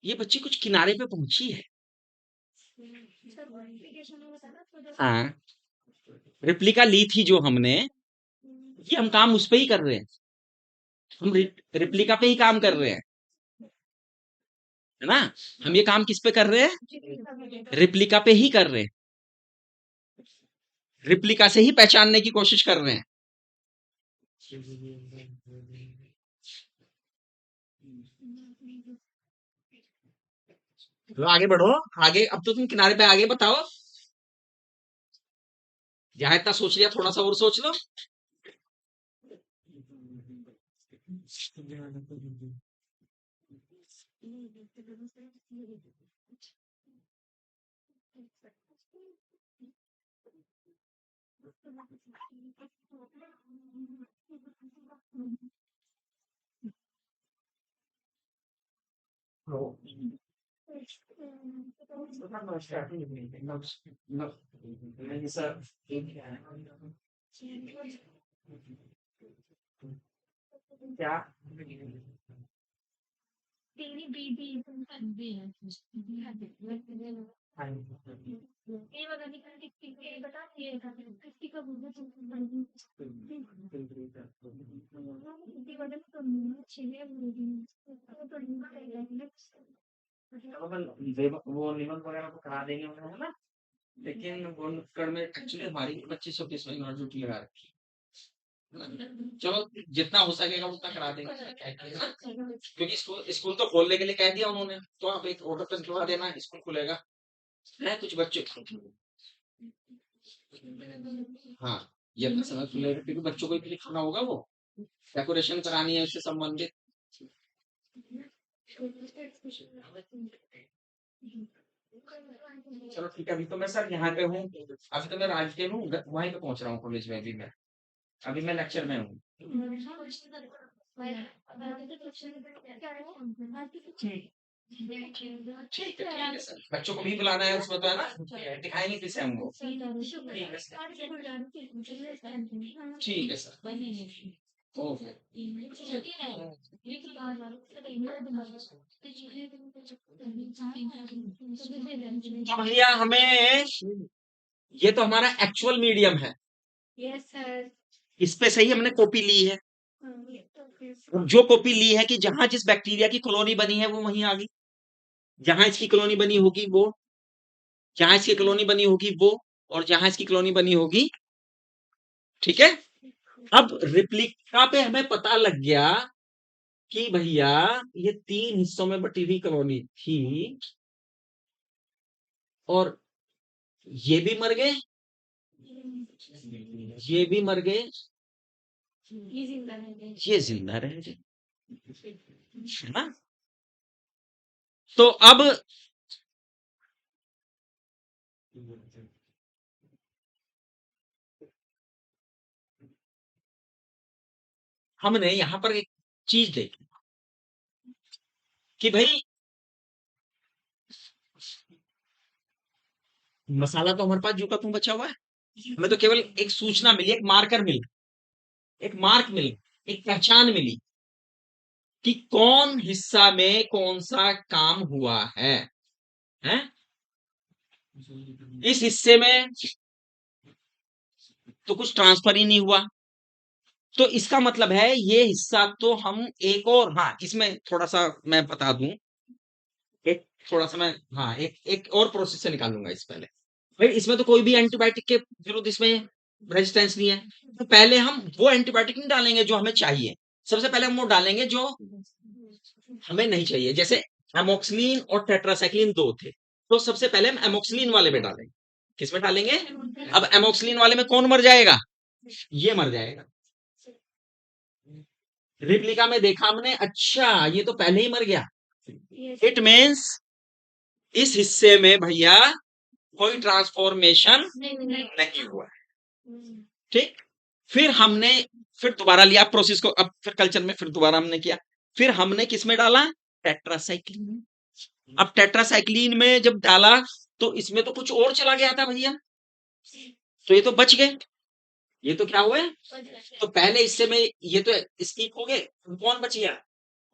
ये बच्ची कुछ किनारे पे पहुंची है। हाँ, रिप्लिका ली थी जो हमने, ये हम काम उस पे ही कर रहे हैं। हम रिप्लिका पे ही काम कर रहे हैं, है ना। हम ये काम किस पे कर रहे हैं? रिप्लिका पे ही कर रहे हैं। रिप्लिका से ही पहचानने की कोशिश कर रहे हैं। तो आगे बढ़ो, आगे। अब तो तुम किनारे पे आगे बताओ। जहां इतना सोच लिया, थोड़ा सा और सोच लो। क्या? तेरी बीबी भी है। ये वाला निकल के बता दिए था, किसकी का बोलना चाहिए। किसी वाले को तो चाहिए तो वो निमन वगैरह को करा देंगे उन्हें, है ना। लेकिन वो नुक्कड़ में एक्चुअली हमारी 25-30 ड्यूटी लगा रखी है ना। चलो, जितना हो सकेगा उतना करा देंगे, क्या है ना। क्योंकि स्कूल स्कूल तो खोलने के लिए कह दिया उन्होंने, तो आप एक ऑर्डर करवा देना, स्कूल खुलेगा। है कुछ बच्चे, हाँ, ये अपना समय खुलेगा, क्योंकि बच्चों को भी लिखाना होगा, वो डेकोरेशन करानी है उससे संबंधित। चलो ठीक है, अभी तो मैं सर यहाँ पे हूँ। अभी तो मैं राजगीर हूँ, वहीं पे पहुंच रहा हूँ कॉलेज में। अभी मैं लेक्चर में हूँ। ठीक है सर, बच्चों को भी बुलाना है उसमें, तो है ना, दिखाएंगे किसे हमको। ठीक है सर, ठीक है सर, ओके। तो भैया हमें, ये तो हमारा एक्चुअल मीडियम है, यस सर। इस पे से ही हमने कॉपी ली है। जो कॉपी ली है कि जहां जिस बैक्टीरिया की कॉलोनी बनी है वो वहीं आ गई, जहां इसकी कॉलोनी बनी होगी वो, जहां इसकी कॉलोनी बनी होगी वो, और जहां इसकी कॉलोनी बनी होगी। ठीक है। अब रिप्लिका पे हमें पता लग गया कि भैया ये 3 हिस्सों में बटी हुई कॉलोनी थी, और ये भी मर गए, ये भी मर गए, ये जिंदा है। ये जिंदा रह गए, है ना। तो अब हमने यहां पर एक चीज देखी कि भाई मसाला तो हमारे पास जो का तुम बचा हुआ है, हमें तो केवल एक सूचना मिली, एक मार्कर मिल, एक मार्क मिल, एक पहचान मिली कि कौन हिस्सा में कौन सा काम हुआ है, हैं? इस हिस्से में तो कुछ ट्रांसफर ही नहीं हुआ, तो इसका मतलब है ये हिस्सा तो हम एक और, हाँ, इसमें थोड़ा सा मैं बता दूं, एक थोड़ा सा मैं, हाँ, एक एक और प्रोसेस से निकालूंगा इस पहले। भाई इसमें तो कोई भी एंटीबायोटिक के विरुद्ध इसमें रेजिस्टेंस नहीं है, तो पहले हम वो एंटीबायोटिक नहीं डालेंगे जो हमें चाहिए, सबसे पहले हम वो डालेंगे जो हमें नहीं चाहिए। जैसे एमोक्सिलिन और टेट्रासाइक्लिन दो थे, तो सबसे पहले हम एमोक्सिलिन वाले में डालेंगे। किस में डालेंगे? अब एमोक्सिलिन वाले में कौन मर जाएगा? ये मर जाएगा। रिप्लिका में देखा हमने, अच्छा ये तो पहले ही मर गया, इट मीन्स इस हिस्से में भैया कोई ट्रांसफॉर्मेशन नहीं हुआ है। ठीक। फिर हमने, फिर दोबारा लिया प्रोसेस को, अब फिर कल्चर में फिर दोबारा हमने किया, फिर हमने किस में डाला? टेट्रासाइक्लिन। अब टेट्रासाइक्लिन में जब डाला तो इसमें तो कुछ और चला गया था भैया, तो ये तो बच गए। ये तो क्या हुआ है, तो पहले हिस्से में ये तो स्किप हो गए, कौन बच गया,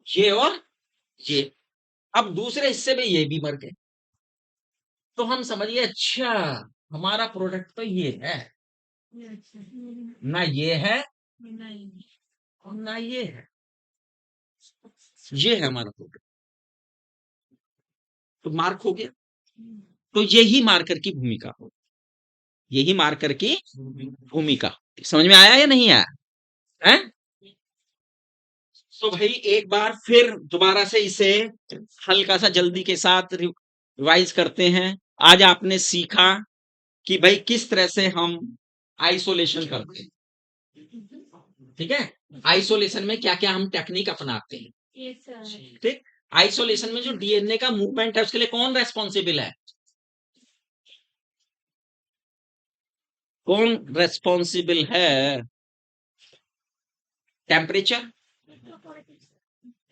ये और ये। अब दूसरे हिस्से में ये भी मर गए, तो हम समझ गए अच्छा हमारा प्रोडक्ट तो ये है, ना ये है और ना ये है, ये है हमारा प्रोडक्ट, तो मार्क हो गया। तो यही मार्कर की भूमिका हो, यही मार्कर की भूमिका। समझ में आया या नहीं आया है? तो भाई एक बार फिर दोबारा से इसे हल्का सा जल्दी के साथ रिवाइज करते हैं। आज आपने सीखा कि भाई किस तरह से हम आइसोलेशन करते हैं, ठीक है, आइसोलेशन में क्या क्या हम टेक्निक अपनाते हैं, ठीक। आइसोलेशन में जो डीएनए का मूवमेंट है उसके लिए कौन रेस्पॉन्सिबल है, कौन रेस्पॉन्सिबल है, टेम्परेचर,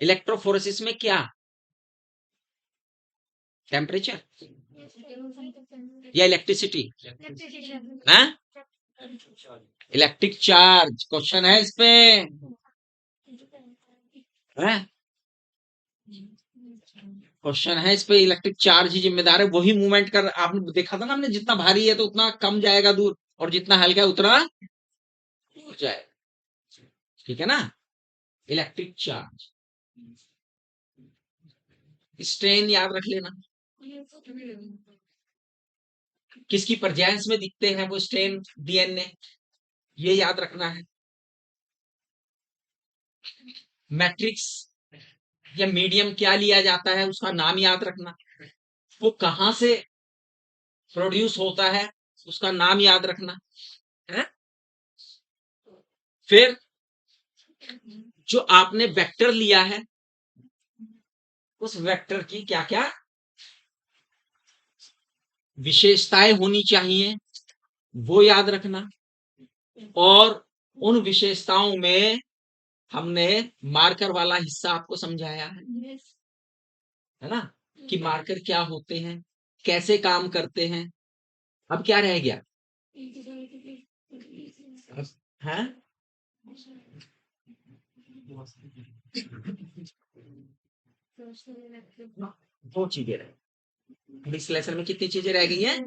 इलेक्ट्रोफोरेसिस में क्या, टेम्परेचर या इलेक्ट्रिसिटी, हाँ, इलेक्ट्रिक चार्ज, क्वेश्चन है इस पे, क्वेश्चन है इस पे, इलेक्ट्रिक चार्ज ही जिम्मेदार है, वही मूवमेंट कर, आपने देखा था ना हमने, जितना भारी है तो उतना कम जाएगा दूर, और जितना हल्का है उतना दूर जाएगा, ठीक है ना। इलेक्ट्रिक चार्ज, स्ट्रेन याद रख लेना, किसकी प्रेजेंस में दिखते हैं वो स्ट्रेन, डीएनए, ये याद रखना है। मैट्रिक्स या मीडियम क्या लिया जाता है उसका नाम याद रखना, वो कहां से प्रोड्यूस होता है उसका नाम याद रखना है। फिर जो आपने वेक्टर लिया है उस वेक्टर की क्या क्या विशेषताएं होनी चाहिए वो याद रखना, और उन विशेषताओं में हमने मार्कर वाला हिस्सा आपको समझाया है ना, कि मार्कर क्या होते हैं, कैसे काम करते हैं। अब क्या रह गया, है दो चीजें रह, इस लेसन में कितनी चीजें रह गई हैं,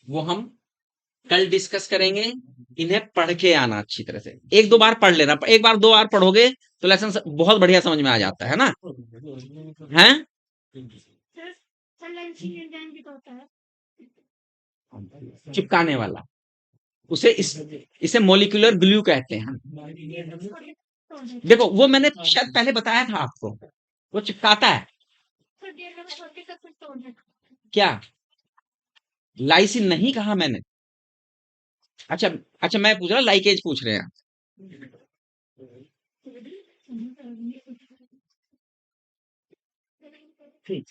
वो हम कल डिस्कस करेंगे। इन्हें पढ़ के आना अच्छी तरह से, एक दो बार पढ़ लेना, एक बार दो बार पढ़ोगे तो लेसन बहुत बढ़िया समझ में आ जाता है ना, हैं? चिपकाने वाला, इसे मोलिकुलर ग्लू कहते हैं। देखो वो मैंने शायद पहले बताया था आपको, वो चिपकाता है क्या, लाइसिन नहीं कहा मैंने। अच्छा, अच्छा मैं पूछ रहा, लाइकेज पूछ रहे हैं, ठीक।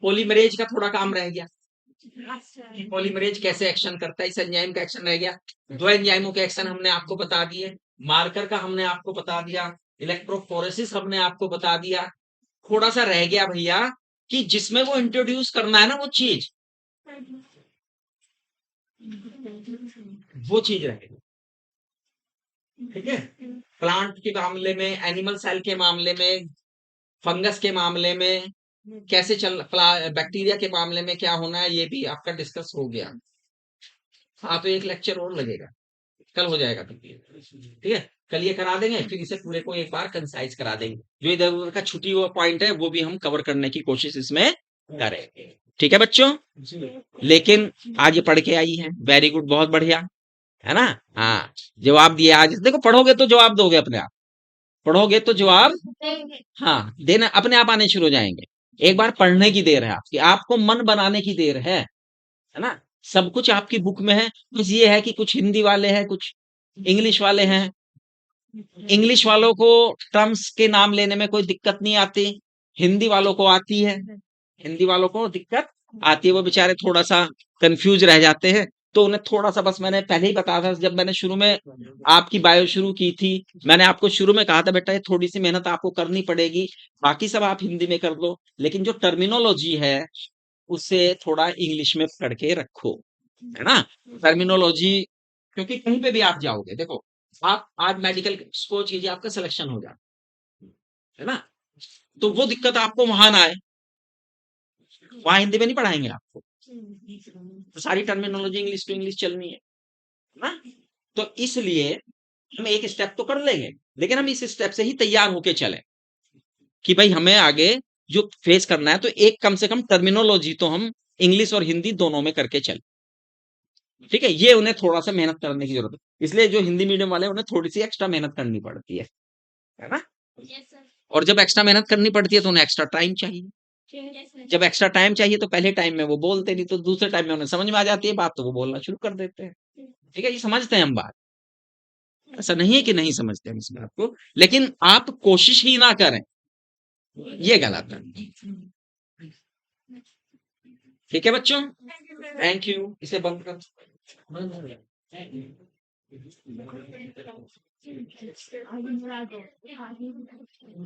पॉलीमरेज का थोड़ा काम रह गया, पॉलीमरेज कैसे एक्शन करता है, इस एंजाइम का एक्शन रह गया। दो एंजाइमों के एक्शन हमने आपको बता दिए, मार्कर का हमने आपको बता दिया, इलेक्ट्रोफोरेसिस हमने आपको बता दिया। थोड़ा सा रह गया भैया कि जिसमें वो इंट्रोड्यूस करना है ना वो चीज रह गई, ठीक है। प्लांट के मामले में, एनिमल सेल के मामले में, फंगस के मामले में कैसे चल, बैक्टीरिया के मामले में क्या होना है ये भी आपका डिस्कस हो गया। हाँ तो एक लेक्चर और लगेगा, कल हो जाएगा तो, ठीक है, कल ये करा देंगे, फिर इसे पूरे को एक बार कंसाइज करा देंगे, जो इधर उधर का छुटी हुआ पॉइंट है वो भी हम कवर करने की कोशिश इसमें करेंगे, ठीक है बच्चों। लेकिन आज ये पढ़ के आई है, वेरी गुड, बहुत बढ़िया, है ना। हाँ जवाब दिया आज, देखो पढ़ोगे तो जवाब दोगे अपने आप, पढ़ोगे तो जवाब, हाँ देना अपने आप आने शुरू हो जाएंगे। एक बार पढ़ने की देर है आपकी, आपको मन बनाने की देर है ना। सब कुछ आपकी बुक में है, बस ये है कि कुछ हिंदी वाले हैं, कुछ इंग्लिश वाले हैं। इंग्लिश वालों को टर्म्स के नाम लेने में कोई दिक्कत नहीं आती, हिंदी वालों को आती है, हिंदी वालों को दिक्कत आती है, वो बेचारे थोड़ा सा कंफ्यूज रह जाते हैं। तो उन्हें थोड़ा सा, बस मैंने पहले ही बताया था जब मैंने शुरू में आपकी बायो शुरू की थी, मैंने आपको शुरू में कहा था बेटा ये थोड़ी सी मेहनत आपको करनी पड़ेगी, बाकी सब आप हिंदी में कर लो, लेकिन जो टर्मिनोलॉजी है उसे थोड़ा इंग्लिश में पढ़ के रखो, है ना? टर्मिनोलॉजी, क्योंकि कहीं पे भी आप जाओगे, देखो, आप आज मेडिकल सपोज़ कीजिए आपका सिलेक्शन हो जाता है ना? तो वो दिक्कत आपको वहाँ ना आए, वहाँ हिंदी में नहीं पढ़ाएँगे आपको। तो सारी टर्मिनोलॉजी इंग्लिश टू इंग्लिश चलनी है ना? तो इसलिए हम एक स्टेप तो कर लेंगे, लेकिन हम इस स्टेप से ही तैयार होके चलें कि भाई हमें आगे जो फेस करना है, तो एक कम से कम टर्मिनोलॉजी तो हम इंग्लिश और हिंदी दोनों में करके चलें। ठीक है? ये उन्हें थोड़ा-सा मेहनत करने की ज़रूरत है। इसलिए जो हिंदी मीडियम वाले हैं, उन्हें थोड़ी-सी एक्स्ट्रा मेहनत करनी पड़ती है ना? Yes sir. और जब एक्स्ट्रा मेहनत करनी पड़ती है, तो उन्हें एक्स्ट्रा टाइम चाहिए। Yes sir. जब एक्स्ट्रा टाइम चाहिए, तो पहले टाइम में वो बोलते नहीं, तो दूसरे टाइम में उन्हें समझ में आ जाती है बात, तो वो बोलना शुरू कर देते हैं। ठीक है? ये समझते हैं हम बात। ऐसा नहीं है कि नहीं समझते हम इस बात को, लेकिन आप कोशिश ही ना करें, ये गलत है। ठीक है बच्चों? Thank you. इसे बंद कर। आगे बढ़ा दो। आगे बढ़ा दो।